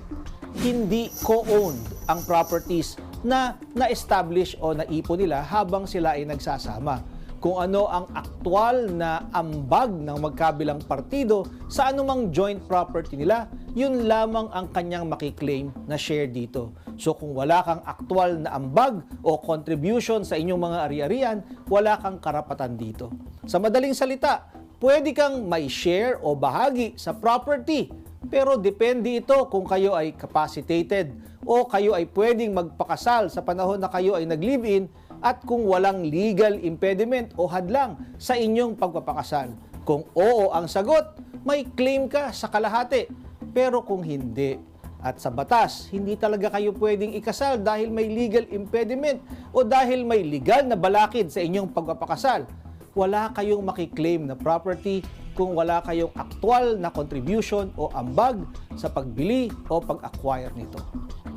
Hindi co-owned ang properties na na-establish o naipon nila habang sila ay nagsasama. Kung ano ang aktwal na ambag ng magkabilang partido sa anumang joint property nila, yun lamang ang kanyang makiklaim na share dito. So kung wala kang aktwal na ambag o contribution sa inyong mga ari-arian, wala kang karapatan dito. Sa madaling salita, pwede kang may share o bahagi sa property, pero depende ito kung kayo ay capacitated o kayo ay pwedeng magpakasal sa panahon na kayo ay nag-live-in at kung walang legal impediment o hadlang sa inyong pagpapakasal. Kung oo ang sagot, may claim ka sa kalahati. Pero kung hindi, at sa batas, hindi talaga kayo pwedeng ikasal dahil may legal impediment o dahil may legal na balakid sa inyong pagpapakasal, wala kayong makiklaim na property kung wala kayong aktwal na contribution o ambag sa pagbili o pag-acquire nito.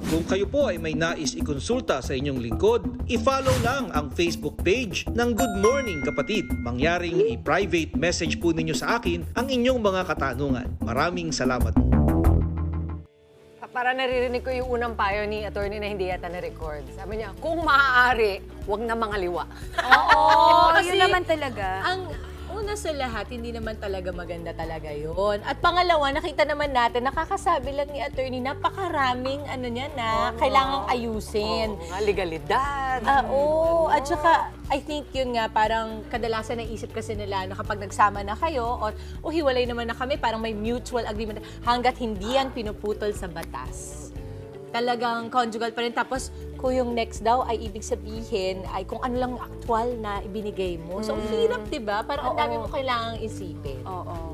Kung kayo po ay may nais ikonsulta sa inyong lingkod, i-follow lang ang Facebook page ng Good Morning Kapatid. Mangyaring i-private message po ninyo sa akin ang inyong mga katanungan. Maraming salamat. Para naririnig ko yung unang payo ni attorney na hindi yata na-record. Sabi niya, kung maaari, huwag na mga liwa. Oo, yun naman talaga. Ang una sa lahat, hindi naman talaga maganda talaga yun. At pangalawa, nakita naman natin, nakakasabi lang ni attorney, napakaraming kailangang ayusin. Nga, legalidad. At saka, I think yun nga, parang kadalasan naisip kasi nila na kapag nagsama na kayo, o hiwalay naman na kami, parang may mutual agreement, hanggat hindi yan pinuputol sa batas. Talagang conjugal pa rin. Tapos, kung yung next daw ay ibig sabihin ay kung ano lang actual na ibinigay mo. So, hirap, diba? Parang ang dami mo kailangang isipin.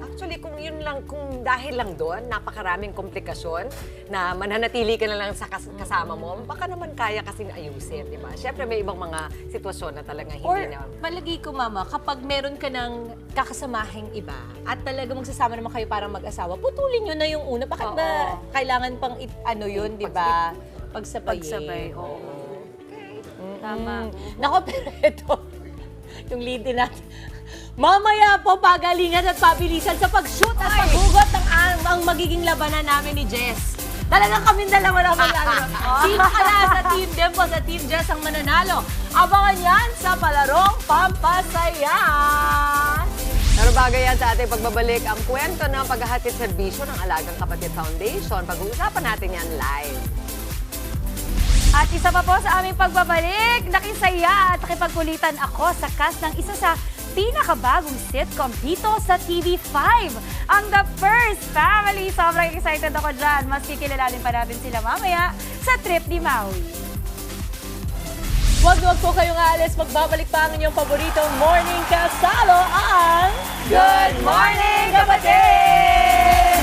Actually, kung yun lang, kung dahil lang doon, napakaraming komplikasyon na mananatili ka na lang sa kasama mo, baka naman kaya kasing ayusin, di ba? Siyempre, may ibang mga sitwasyon na talaga hindi Or, na. palagi ko, Mama, kapag meron ka ng kakasamahing iba at talaga magsasama naman kayo para mag-asawa, putulin nyo na yung una. Bakit ba kailangan pang yun, di ba? Pagsabay, oo. Tama. Nako, pero ito, yung lead din natin. Mamaya po, pagalingan at pabilisan sa pag-shoot at paghugot ng ang magiging labanan namin ni Jess. Talagang kaming dalawa naman Sino kaya sa Team Dempo, sa Team Jess ang mananalo? Abangan yan sa Palarong Pampasaya! Pero bagay yan sa ating pagbabalik ang kwento ng paghahatid serbisyo ng Alagang Kapatid Foundation. Pag-uusapan natin yan live. At isa pa po sa aming pagbabalik, nakisaya at nakipagkulitan ako sa cast ng isa sa pinakabagong sitcom dito sa TV5, ang The First Family. Sobrang excited ako dyan. Mas kikilalanin pa natin sila mamaya sa trip ni Maui. Huwag po kayong aalis. Magbabalik pa ang inyong paboritong morning kasalo ang Good Morning Kapatid!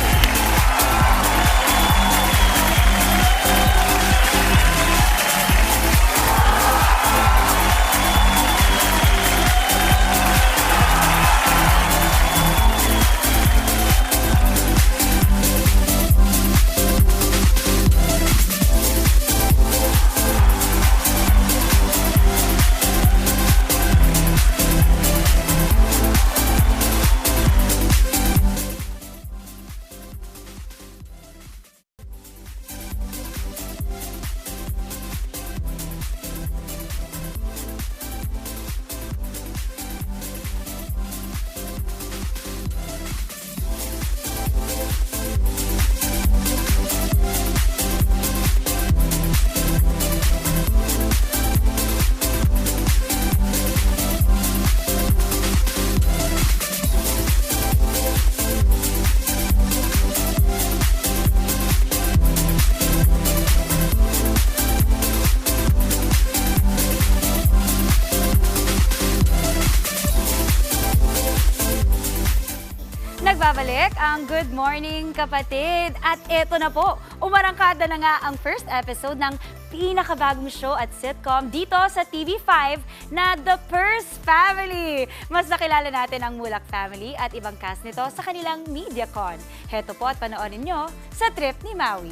Nagbabalik ang Good Morning Kapatid. At eto na po, umarangkada na nga ang first episode ng pinakabagong show at sitcom dito sa TV5 na The First Family. Mas nakilala natin ang Mulak family at ibang cast nito sa kanilang MediaCon. Heto po at panoorin nyo sa trip ni Maui.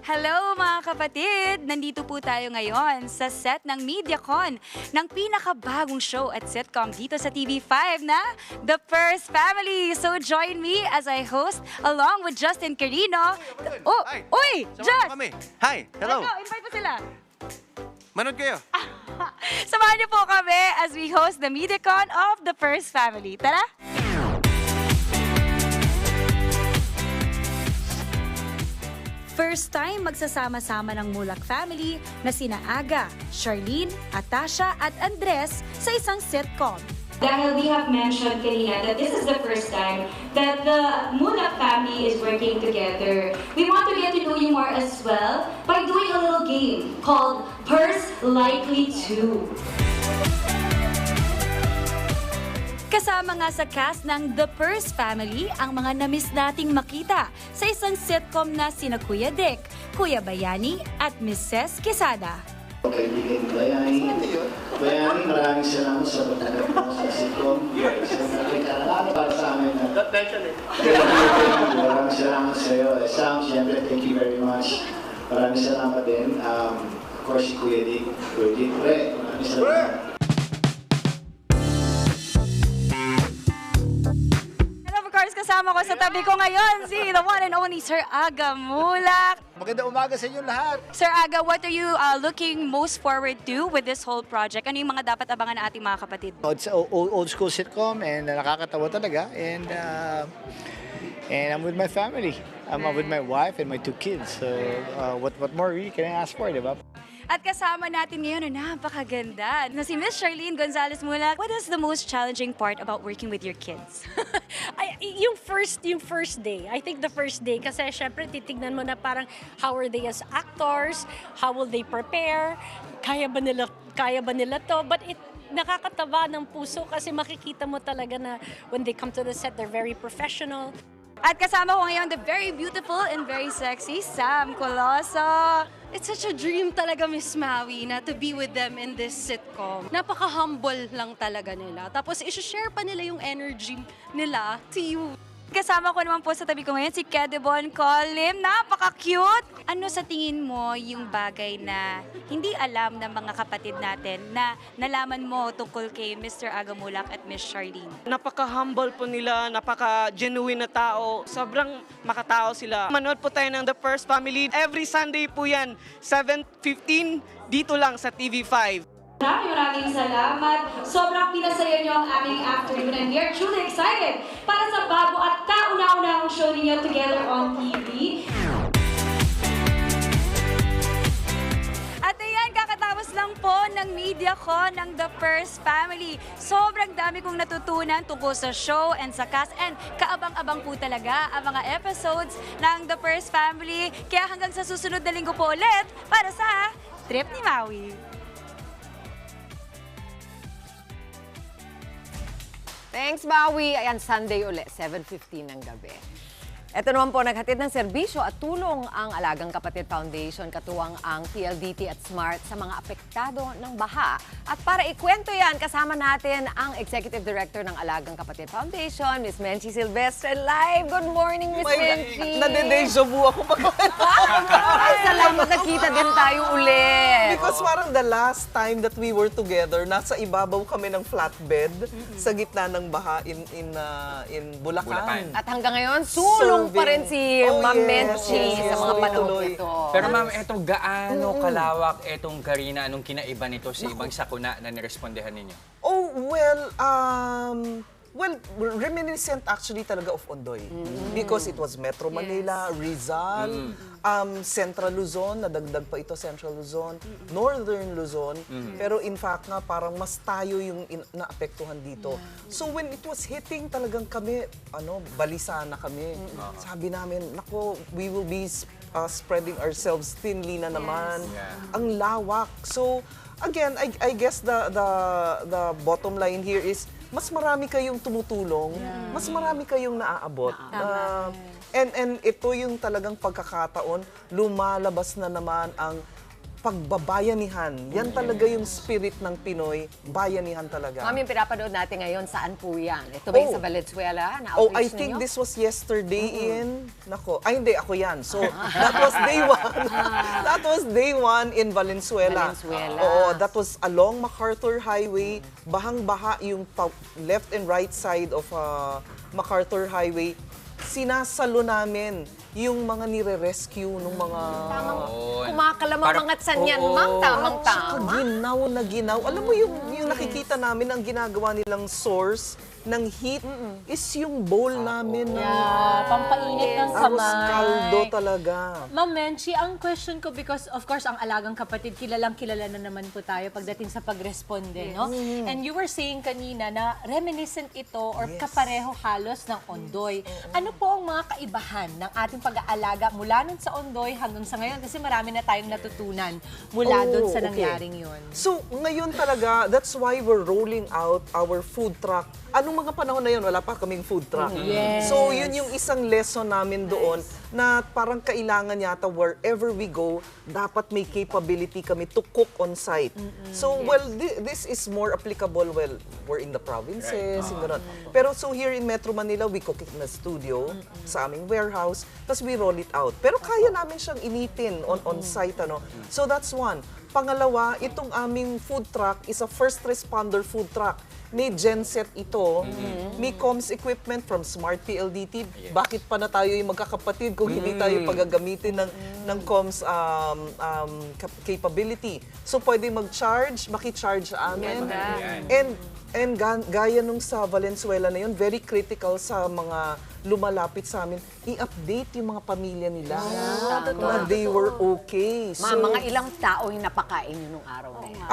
Hello mga kapatid! Nandito po tayo ngayon sa set ng MediaCon ng pinakabagong show at sitcom dito sa TV5 na The First Family. So join me as I host along with Justin Carino. Oh, Hi. uy! Samahan Just! mo kami. Hi, hello. Let's go, invite mo sila. Manood kayo. Samahan niyo po kami as we host the MediaCon of The First Family. Tara! First time magsasama-sama ng Mulak family na sina Aga, Charlene, Atasha at Andres sa isang sitcom. Dahil we have mentioned kanina that this is the first time that the Mulak family is working together. We want to get to know you more as well by doing a little game called Purse Likely To. Kasama nga sa cast ng The First Family ang mga namiss nating makita sa isang sitcom na sina Kuya Dick, Kuya Bayani at Mrs. Quesada. Kaibigan Bayani, maraming salamat sa pagtanggap mo sa sitcom. Sa malaking karangalan para sa amin. Maraming salamat sa iyo. Sam, siyempre, thank you very much. Maraming salamat din. Of course, si Kuya Dick. Maraming salamat. Kasama ko sa tabi ko ngayon si the one and only Sir Aga Mulak. Magandang umaga sa inyo lahat. Sir Aga, what are you looking most forward to with this whole project? Ano yung mga dapat abangan ng ating mga kapatid? It's old school sitcom and nakakatawa talaga and I'm with my family. I'm with my wife and my 2 kids. So what more really can I ask for, di ba? At kasama natin ngayon na napakaganda na si Miss Charlene Gonzalez Mulak. What is the most challenging part about working with your kids? yung first day. I think the first day kasi syempre titignan mo na parang how are they as actors, how will they prepare, kaya ba nila to, but nakakataba ng puso kasi makikita mo talaga na when they come to the set, they're very professional. At kasama ko ngayon the very beautiful and very sexy Sam Coloso. It's such a dream talaga, Miss Maui, na to be with them in this sitcom. Napaka-humble lang talaga nila. Tapos, isi-share pa nila yung energy nila to you. Kasama ko naman po sa tabi ko ngayon si Kedebon Colim. Napaka-cute! Ano sa tingin mo yung bagay na hindi alam ng mga kapatid natin na nalaman mo tungkol kay Mr. Aga Mulak at Miss Charlene? Napaka-humble po nila, napaka-genuine na tao. Sobrang makatao sila. Manood po tayo ng The First Family. Every Sunday po yan, 7:15, dito lang sa TV5. Maraming salamat. Sobrang pinasaya niyo ang aming afternoon and we are truly excited para sa bago at kauna-unahang show ninyo together on TV. At ayan, kakatapos lang po ng MediaCon ng The First Family. Sobrang dami kong natutunan tungkol sa show and sa cast and kaabang-abang po talaga ang mga episodes ng The First Family. Kaya hanggang sa susunod na linggo po ulit para sa Trip ni Maui. Thanks, Maui. Ayan, Sunday ulit, 7:15 ng gabi. Ito naman po, naghatid ng serbisyo at tulong ang Alagang Kapatid Foundation, katuwang ang PLDT at SMART sa mga apektado ng baha. At para ikwento yan, kasama natin ang Executive Director ng Alagang Kapatid Foundation, Ms. Menchi Silvestre, live. Good morning, Ms. Menchi. Nade-deja vu ako pag Ay, salamat, nakita din tayo ulit. Because parang the last time that we were together, nasa ibabaw kami ng flatbed sa gitna ng baha in Bulacan. At hanggang ngayon, sulong pa rin si Ma'am Menchi sa mga panahon ito. Pero ma'am, etong gaano kalawak etong Karina, anong kinaiba nito sa ibang sakuna na nirespondehan ninyo? Oh, well, reminiscent actually talaga of Ondoy. Because it was Metro Manila, Rizal, Central Luzon, nadagdag pa ito Central Luzon, Northern Luzon. Pero in fact nga, parang mas tayo yung naapektuhan dito. So when it was hitting, talagang kami, balisa na kami. Sabi namin, nako, we will be spreading ourselves thinly na naman. Ang lawak. So again, I guess the bottom line here is, mas marami kayong tumutulong, mas marami kayong naaabot. And ito yung talagang pagkakataon, lumalabas na naman ang pagbabayanihan. Yan talaga yung spirit ng Pinoy, bayanihan talaga. Ma'am, yung pinapanood natin ngayon, saan po yan? Ito ba yung sa Valenzuela? Oh, I think this was yesterday in... Nako, ay hindi, ako yan. So, that was day one. That was day one in Valenzuela. Oo, that was along MacArthur Highway. Bahang-baha yung left and right side of MacArthur Highway. Sinasalo namin yung mga nire-rescue ng mga... Kumakalamang mga tsanyan, ma'am. Tamang-tama. Ginaw na ginaw. Alam mo yung nakikita namin, ang ginagawa nilang source ng heat is yung bowl namin. Pampainit ng Tapos kamay. kaldo talaga. Ma'am Menchi, ang question ko, because of course, ang alagang kapatid, kilalang kilala na naman po tayo pagdating sa pagresponde, no? And you were saying kanina na reminiscent ito or kapareho halos ng Ondoy. Ano po ang mga kaibahan ng ating pag-aalaga mula nun sa Ondoy hanggang sa ngayon? Kasi marami na tayong natutunan mula dun sa nangyaring yun. So, ngayon talaga, that's why we're rolling out our food truck. Anong mga panahon na yun, wala pa kaming food truck. Yes. So, yun yung isang lesson namin doon na parang kailangan yata wherever we go, dapat may capability kami to cook on site. So, well, this is more applicable, well, we're in the provinces, yung ganun. Pero so here in Metro Manila, we cook it in the studio, sa aming warehouse, tapos we roll it out. Pero kaya namin siyang initin on site, ano. So, that's one. Pangalawa, itong aming food truck is a first responder food truck. May genset ito, may comms equipment from Smart PLDT. Bakit pa na tayo yung magkakapatid kung hindi tayo pagagamitin ng comms capability? So pwede mag-charge, maki-charge sa amin. And gaya nung sa Valenzuela na yun, very critical sa mga lumalapit sa amin, i-update yung mga pamilya nila na they were okay. So, mga ilang tao yung napakain nyo nung araw na yan?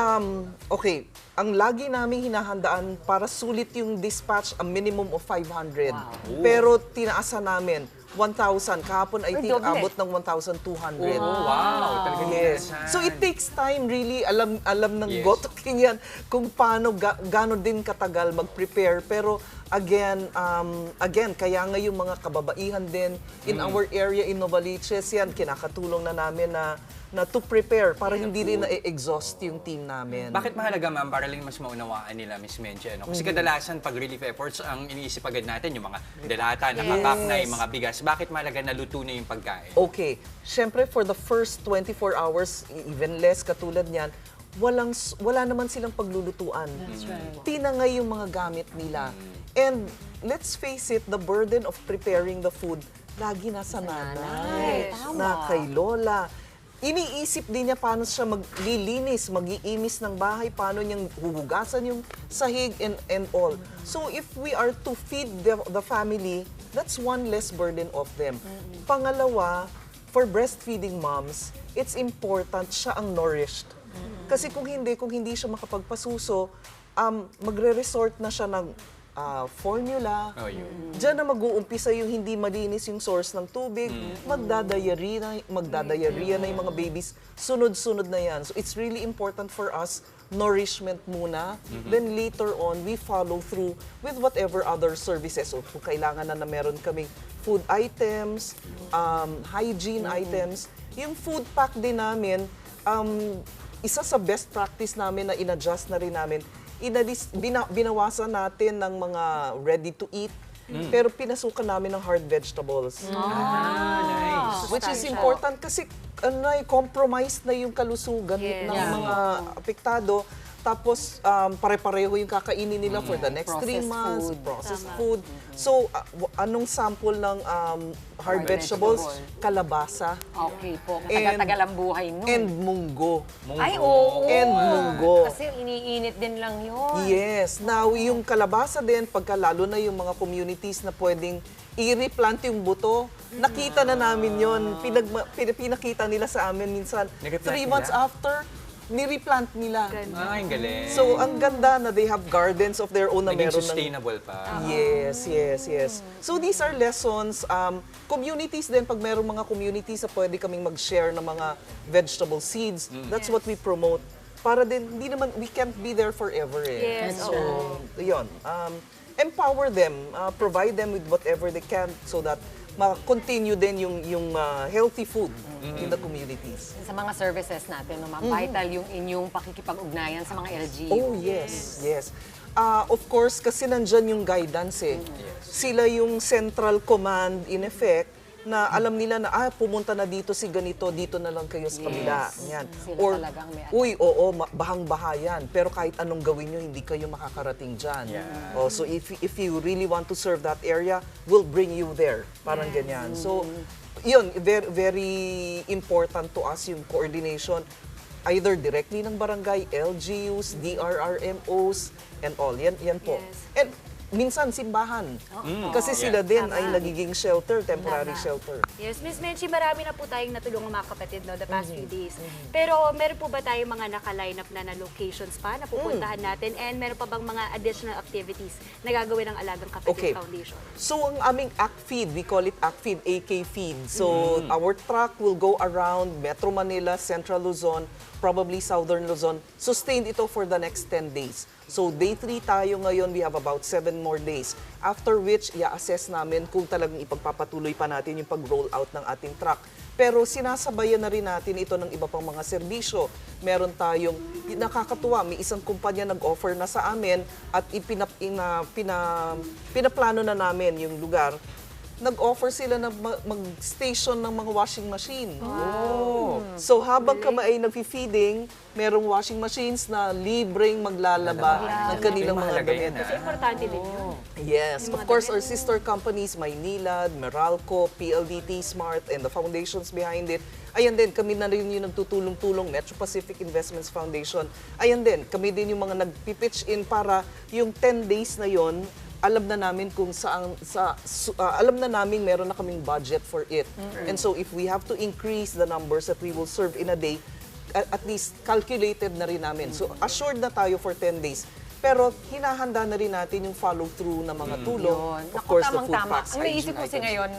Okay, ang lagi namin hinahandaan para sulit yung dispatch, a minimum of 500. Pero tinaasan namin, 1,000. Kahapon I think abot ng 1,200. Wow, talaga yes. So it takes time really. Alam ng Goto King yan kung paano gaano din katagal mag-prepare. Pero again, kaya nga yung mga kababaihan din in our area in Novaliches, yan kinakatulong na namin na to prepare para hindi rin na-exhaust yung team namin. Bakit mahalaga, ma'am, para lang mas maunawaan nila, Miss Menchi? Ano? Kasi kadalasan pag relief efforts, ang iniisip agad natin yung mga delata, nakakaknay, mga bigas. Bakit mahalaga na luto na yung pagkain? Okay. Siyempre, for the first 24 hours, even less katulad niyan, wala naman silang paglulutuan. That's right. Tinangay yung mga gamit nila. And let's face it, the burden of preparing the food, lagi nasa nanay, na kay lola. Iniisip din niya paano siya maglilinis, mag-iimis ng bahay, paano niyang huhugasan yung sahig and all. So if we are to feed the family, that's one less burden of them. Pangalawa, for breastfeeding moms, it's important siya ang nourished. Kasi kung hindi siya makapagpasuso, magre-resort na siya ng formula. Diyan na mag-uumpisa yung hindi malinis yung source ng tubig, magdadiarrhea na yung mga babies, sunod-sunod na yan. So it's really important for us, nourishment muna, then later on, we follow through with whatever other services. So kung kailangan na meron kaming food items, hygiene items, yung food pack din namin, isa sa best practice namin na in-adjust na rin namin, binawasan natin ng mga ready-to-eat, pero pinasukan namin ng hard vegetables. Nice. Which is important kasi compromised na yung kalusugan ng mga apektado. Tapos, pare-pareho yung kakainin nila for the next 3 months. Processed food. So, anong sample ng hard vegetables? Kalabasa. Okay po. Matagal-tagal ang buhay nun. And munggo. Ay, oo. And munggo. Kasi iniinit din lang yun. Yes. Now, yung kalabasa din, pagka lalo na yung mga communities na pwedeng i-replant yung buto, nakita na namin yon. Pinakita nila sa amin minsan. 3 months after, ni-replant nila. Ang galing. So, ang ganda na they have gardens of their own na Naging meron sustainable pa. Yes. So, these are lessons. Communities din, pag meron mga communities na pwede kaming mag-share ng mga vegetable seeds, that's what we promote. Para din, hindi naman, we can't be there forever eh. Yes, So, yun. Empower them, provide them with whatever they can so that ma-continue din yung healthy food in the communities. Yes. Sa mga services natin, no, ma'am, vital yung inyong pakikipag-ugnayan sa mga LGU. Oh, yes, yes. Of course, kasi nandyan yung guidance eh. Sila yung central command in effect na alam nila na pumunta na dito si ganito, dito na lang kayo sa kabila. Yan. Sila Or, talagang may bahang-baha yan. Pero kahit anong gawin nyo, hindi kayo makakarating dyan. Oh, so if you really want to serve that area, we'll bring you there. Parang ganyan. So, yun, very, very important to us yung coordination either directly ng barangay, LGUs, DRRMOs, and all. Yan po. And minsan simbahan. Kasi sila din ay nagiging shelter, temporary shelter. Yes, Miss Menchie, marami na po tayong natulungan mga kapatid no, the past few days. Pero meron po ba tayong mga naka-line up na locations pa na pupuntahan natin? And meron pa bang mga additional activities na gagawin ng Alagang Kapatid Foundation? So ang aming ACT feed, we call it ACT feed, AK feed. So our truck will go around Metro Manila, Central Luzon, probably Southern Luzon. Sustained ito for the next 10 days. So day 3 tayo ngayon, we have about 7 more days. After which, i-assess namin kung talagang ipagpapatuloy pa natin yung pag-roll out ng ating truck. Pero sinasabayan na rin natin ito ng iba pang mga serbisyo. Meron tayong, nakakatuwa, may isang kumpanya nag-offer na sa amin at pinaplano na namin yung lugar. Nag-offer sila na mag-station ng mga washing machine. Wow. So habang kami ay nag-feeding, merong washing machines na libreng maglalaba ng kanilang mga damit. Kasi importante din yun. Yes, of course, our sister companies, Maynilad, Meralco, PLDT Smart, and the foundations behind it. Ayan din, kami na rin yung nagtutulong-tulong, Metro Pacific Investments Foundation. Ayan din, kami din yung mga nag-pitch in para yung 10 days na yon alam na namin kung alam na namin meron na kaming budget for it. And so if we have to increase the numbers that we will serve in a day, at least calculated na rin namin. So assured na tayo for 10 days. Pero hinahanda na rin natin yung follow-through ng mga tulong. Of course, the food packs. Ang naisip ko kasi ngayon,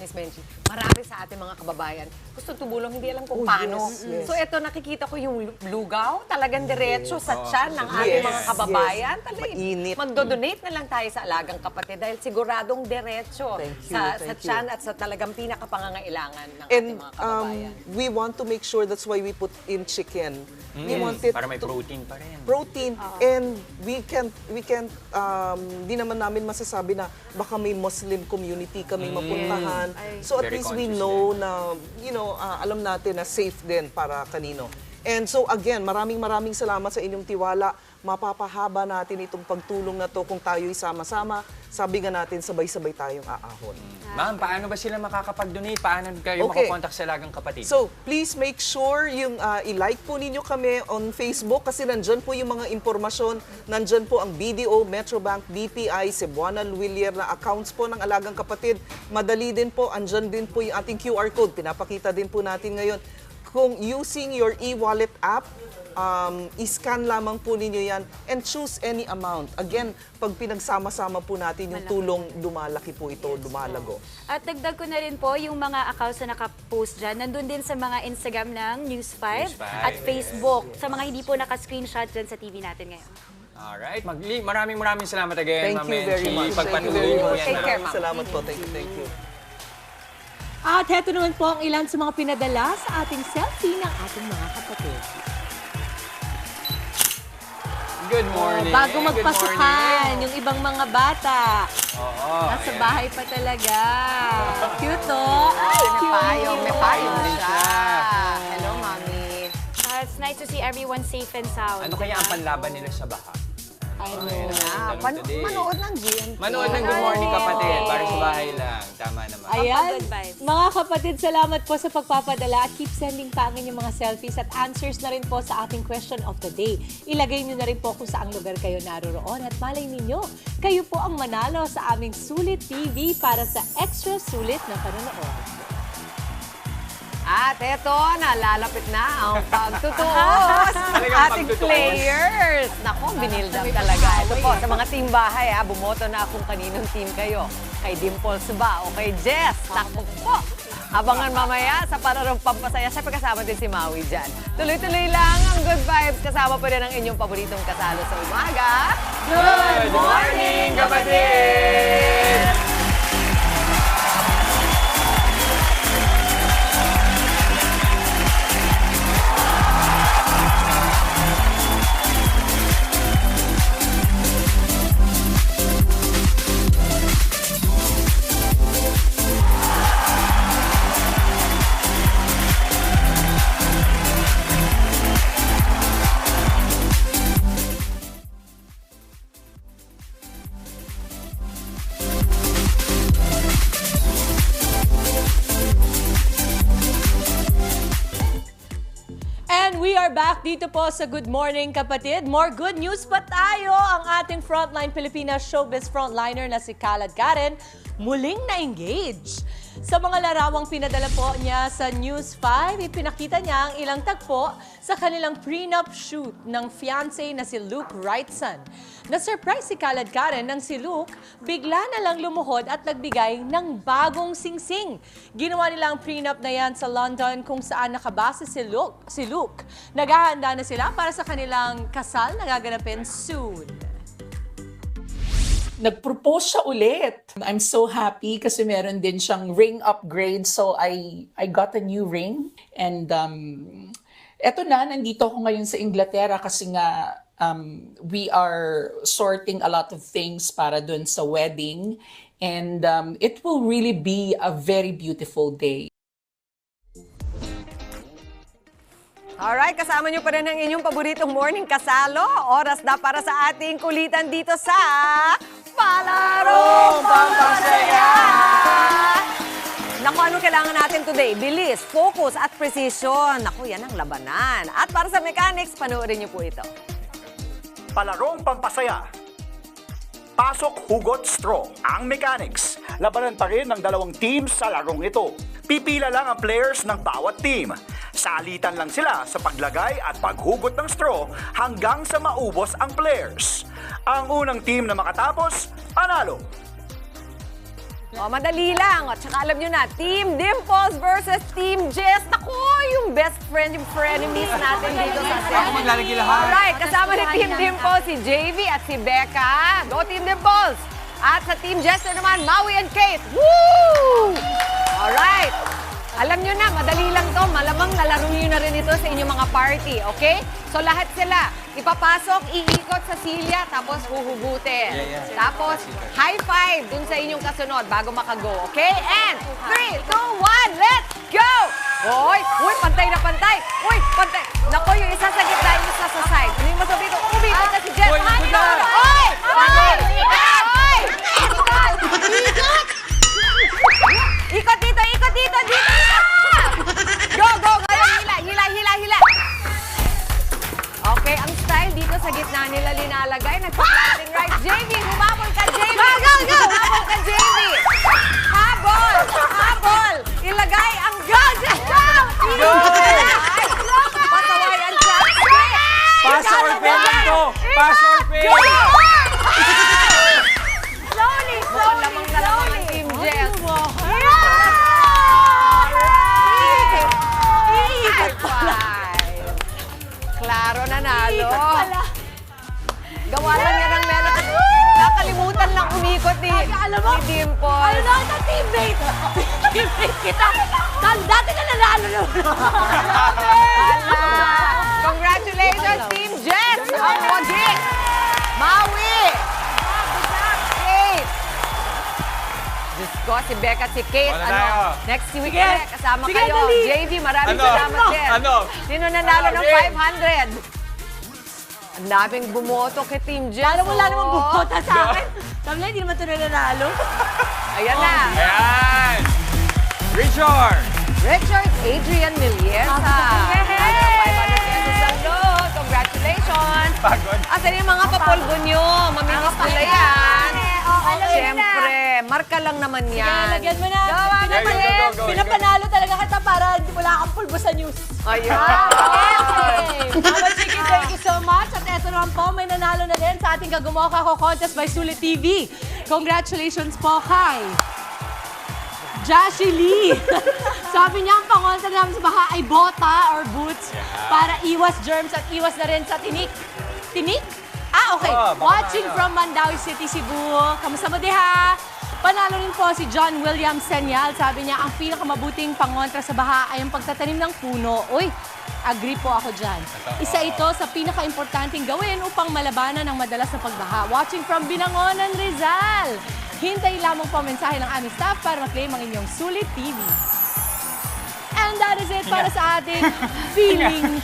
Miss Menchie, marami sa ating mga kababayan gusto tumulong, hindi alam kung paano. yes. So ito, nakikita ko yung lugaw, talagang diretso sa tiyan ng ating mga kababayan. Mainit. Magdodonate na lang tayo sa Alagang Kapatid dahil siguradong diretso sa Thank you. tiyan at sa talagang pinakapangangailangan ng ating mga kababayan. We want to make sure, that's why we put in chicken. We want it Para may protein pa rin. protein, and we can't di naman namin masasabi na baka may Muslim community kaming mapuntahan. So at Very least we conscious know na, alam natin na safe din para kanino. And so again, maraming salamat sa inyong tiwala. Mapapahaba natin itong pagtulong na to kung tayo'y sama-sama. Sabi nga natin, sabay-sabay tayong aahon. Ma'am, paano ba sila makakapag-donate? Paano kayo makakontak sa Alagang Kapatid? So, please make sure yung i-like po ninyo kami on Facebook kasi nandyan po yung mga impormasyon. Nandyan po ang BDO, Metrobank, BPI, Cebuana, Luwilier na accounts po ng Alagang Kapatid. Madali din po, andyan din po yung ating QR code. Pinapakita din po natin ngayon. Kung using your e-wallet app, i-scan lamang po ninyo yan and choose any amount. Again, pag pinagsama-sama po natin yung tulong, lumalaki po ito, lumalago. At dagdag ko na rin po yung mga accounts na nakapost dyan. Nandun din sa mga Instagram ng News 5 at Facebook. Sa mga hindi po naka-screenshot dyan sa TV natin ngayon. Alright. Maraming salamat again, Thank Ma'am you very Menchie. much. Pagpatuloy niyo po yan, Take care, ma'am. ma'am. Salamat po. Thank you. At heto naman po ang ilan sa mga pinadala sa ating selfie ng ating mga kapatid. Good morning. Bago Good magpasukan, morning. yung ibang mga bata. Oo. Nasa ayan. bahay pa talaga. Cute, oh. Ay, cute. May payong din siya. Hello, Mami. It's nice to see everyone safe and sound. Ano kaya ang panlaban nila sa baha? Manood ng GMT. Manood ng Good Morning Kapatid para sa bahay lang. Tama naman. Ayan. Good vibes. Mga kapatid, salamat po sa pagpapadala at keep sending pa ang inyong mga selfies at answers na rin po sa ating question of the day. Ilagay nyo na rin po kung saang lugar kayo naroroon at malay ninyo, kayo po ang manalo sa aming Sulit TV para sa extra sulit na panonood. At eto, nalalapit na ang pagtutuos ng ating players. Nako, binild up talaga. Ito po, sa mga team bahay, bumoto na kung kaninong team kayo. Kay Dimples ba o kay Jess? Nako po. Abangan mamaya sa Pararong Pampasaya. Siyempre kasama din si Maui dyan. Tuloy-tuloy lang ang good vibes. Kasama pa rin ang inyong paboritong kasalo sa umaga. Good morning, kapatid! And we are back dito po sa Good Morning Kapatid. More good news pa tayo. Ang ating Frontline Pilipinas showbiz frontliner na si Khaled Karen muling na-engage. Sa mga larawang pinadala po niya sa News 5, ipinakita niya ang ilang tagpo sa kanilang prenup shoot ng fiancé na si Luke Wrightson. Na-surprise si Khaled Karen nang si Luke bigla na lang lumuhod at nagbigay ng bagong singsing. Ginawa nila ang prenup na yan sa London kung saan nakabase si Luke. Naghahanda na sila para sa kanilang kasal na gaganapin soon. Nag-propose siya ulit. I'm so happy kasi meron din siyang ring upgrade. So I got a new ring. And eto na, nandito ako ngayon sa Inglaterra kasi nga we are sorting a lot of things para dun sa wedding. And it will really be a very beautiful day. Alright, kasama niyo pa rin ang inyong paboritong morning kasalo. Oras na para sa ating kulitan dito sa Palarong Pampasaya! Naku, ano kailangan natin today? Bilis, focus at precision. Naku, yan ang labanan. At para sa mechanics, panoorin niyo po ito. Palarong Pampasaya. Pasok, hugot, straw. Ang mechanics. Labanan pa rin ng dalawang teams sa larong ito. Pipila lang ang players ng bawat team. Salitan lang sila sa paglagay at paghugot ng straw hanggang sa maubos ang players. Ang unang team na makatapos, panalo. O, madali lang. At saka alam nyo na, Team Dimples versus Team Jess. Naku, yung best friend, yung frenemies natin dito sa set. Ako maglalagay lahat. Alright, kasama ni Team Dimples si JV at si Becca. Go Team Dimples! At sa Team Jester naman, Maui and Kate. Woo! Alright. Alam nyo na, madali lang to. Malamang lalaro nyo na rin ito sa inyong mga party, okay? So lahat sila, ipapasok, iikot sa silya, tapos huhugutin. Tapos, high five dun sa inyong kasunod bago makago, okay? And 3, 2, 1, let's go! Uy, pantay na pantay. Uy, pantay. Nako, yung isa sa gitna, yung isa sa side. Ano yung masabi ko? Umikot na si Jess. Uy! Ikot dito, ikot dito, dito! Go, go! Ngayon, hila. Okay, ang style dito sa gitna nila linalagay. Nagpa-planting right. JV, humabol ka, JV! Go! Humabol ka, JV! Habol! Ilagay ang go! Go! Pasawayan siya. Pass or fail lang to! Pass or fail! Slowly! Lamang na lamang ang Team Jess. Klaro nanalo. Gawa lang yan ang meron. Nakalimutan lang umikot ni Dimples. Ano na ito, teammate? Teammate kita. Dati na nanalo na. Congratulations, Team Jess! Ang Moji! Maui! Kate! Diyos ko, si Becca at si Kate. Next week kasama kayo. JV, maraming salamat din. Sino nanalo ng 500? Ang daming bumoto kay Team Jess. Alam mo, wala namang bumoto sa akin. Sabi na, hindi naman ito nanalo. Ayan na. Ayan! Richard Adrian Miliesa. Nanalo 500 pesos ang load. Congratulations. Asan yung mga papolvo nyo? Maminis nila yan. Siyempre, marka lang naman yan. Lagyan mo na. Pinapanalo talaga kita para wala kang pulbo sa news. Ayan. Mama Chicken, thank you so much. At eto naman po, may nanalo na din sa ating Kagumoka Ko Contest by Sulit TV. Congratulations po kay Jashi Lee. Sabi niya, ang pangontra namin sa baka ay bota or boots para iwas germs at iwas na rin sa tinik. Tinik? Okay. Watching from Mandawi City, Cebu. Kamusta mo diha? Panalo rin po si John William Senyal. Sabi niya, ang pinakamabuting pangontra sa baha ay ang pagtatanim ng puno. Uy, agree po ako dyan. Isa ito sa pinaka-importanting gawin upang malabanan ang madalas na pagbaha. Watching from Binangonan, Rizal. Hintay lamang po mensahe ng aming staff para maklaim ang inyong Sulit TV. And that is it para sa ating feeling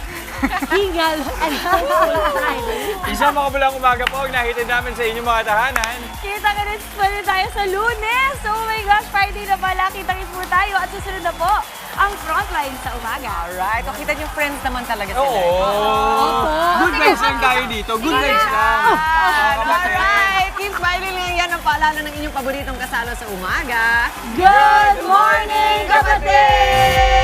hingal and hopeful Friday. Isang makabulang umaga po ang nakitid namin sa inyong mga tahanan. Kita ka rin tayo sa Lunes. Oh my gosh, Friday na pala. Kita-kits po tayo at susunod na po ang frontline sa umaga. Alright. O, kita niyo, friends naman talaga sila. Oo. Good vibes lang tayo dito. Good vibes lang. Alright. Keep smiling lang yan ang paalala ng inyong paboritong kasalo sa umaga. Good morning, kapatid!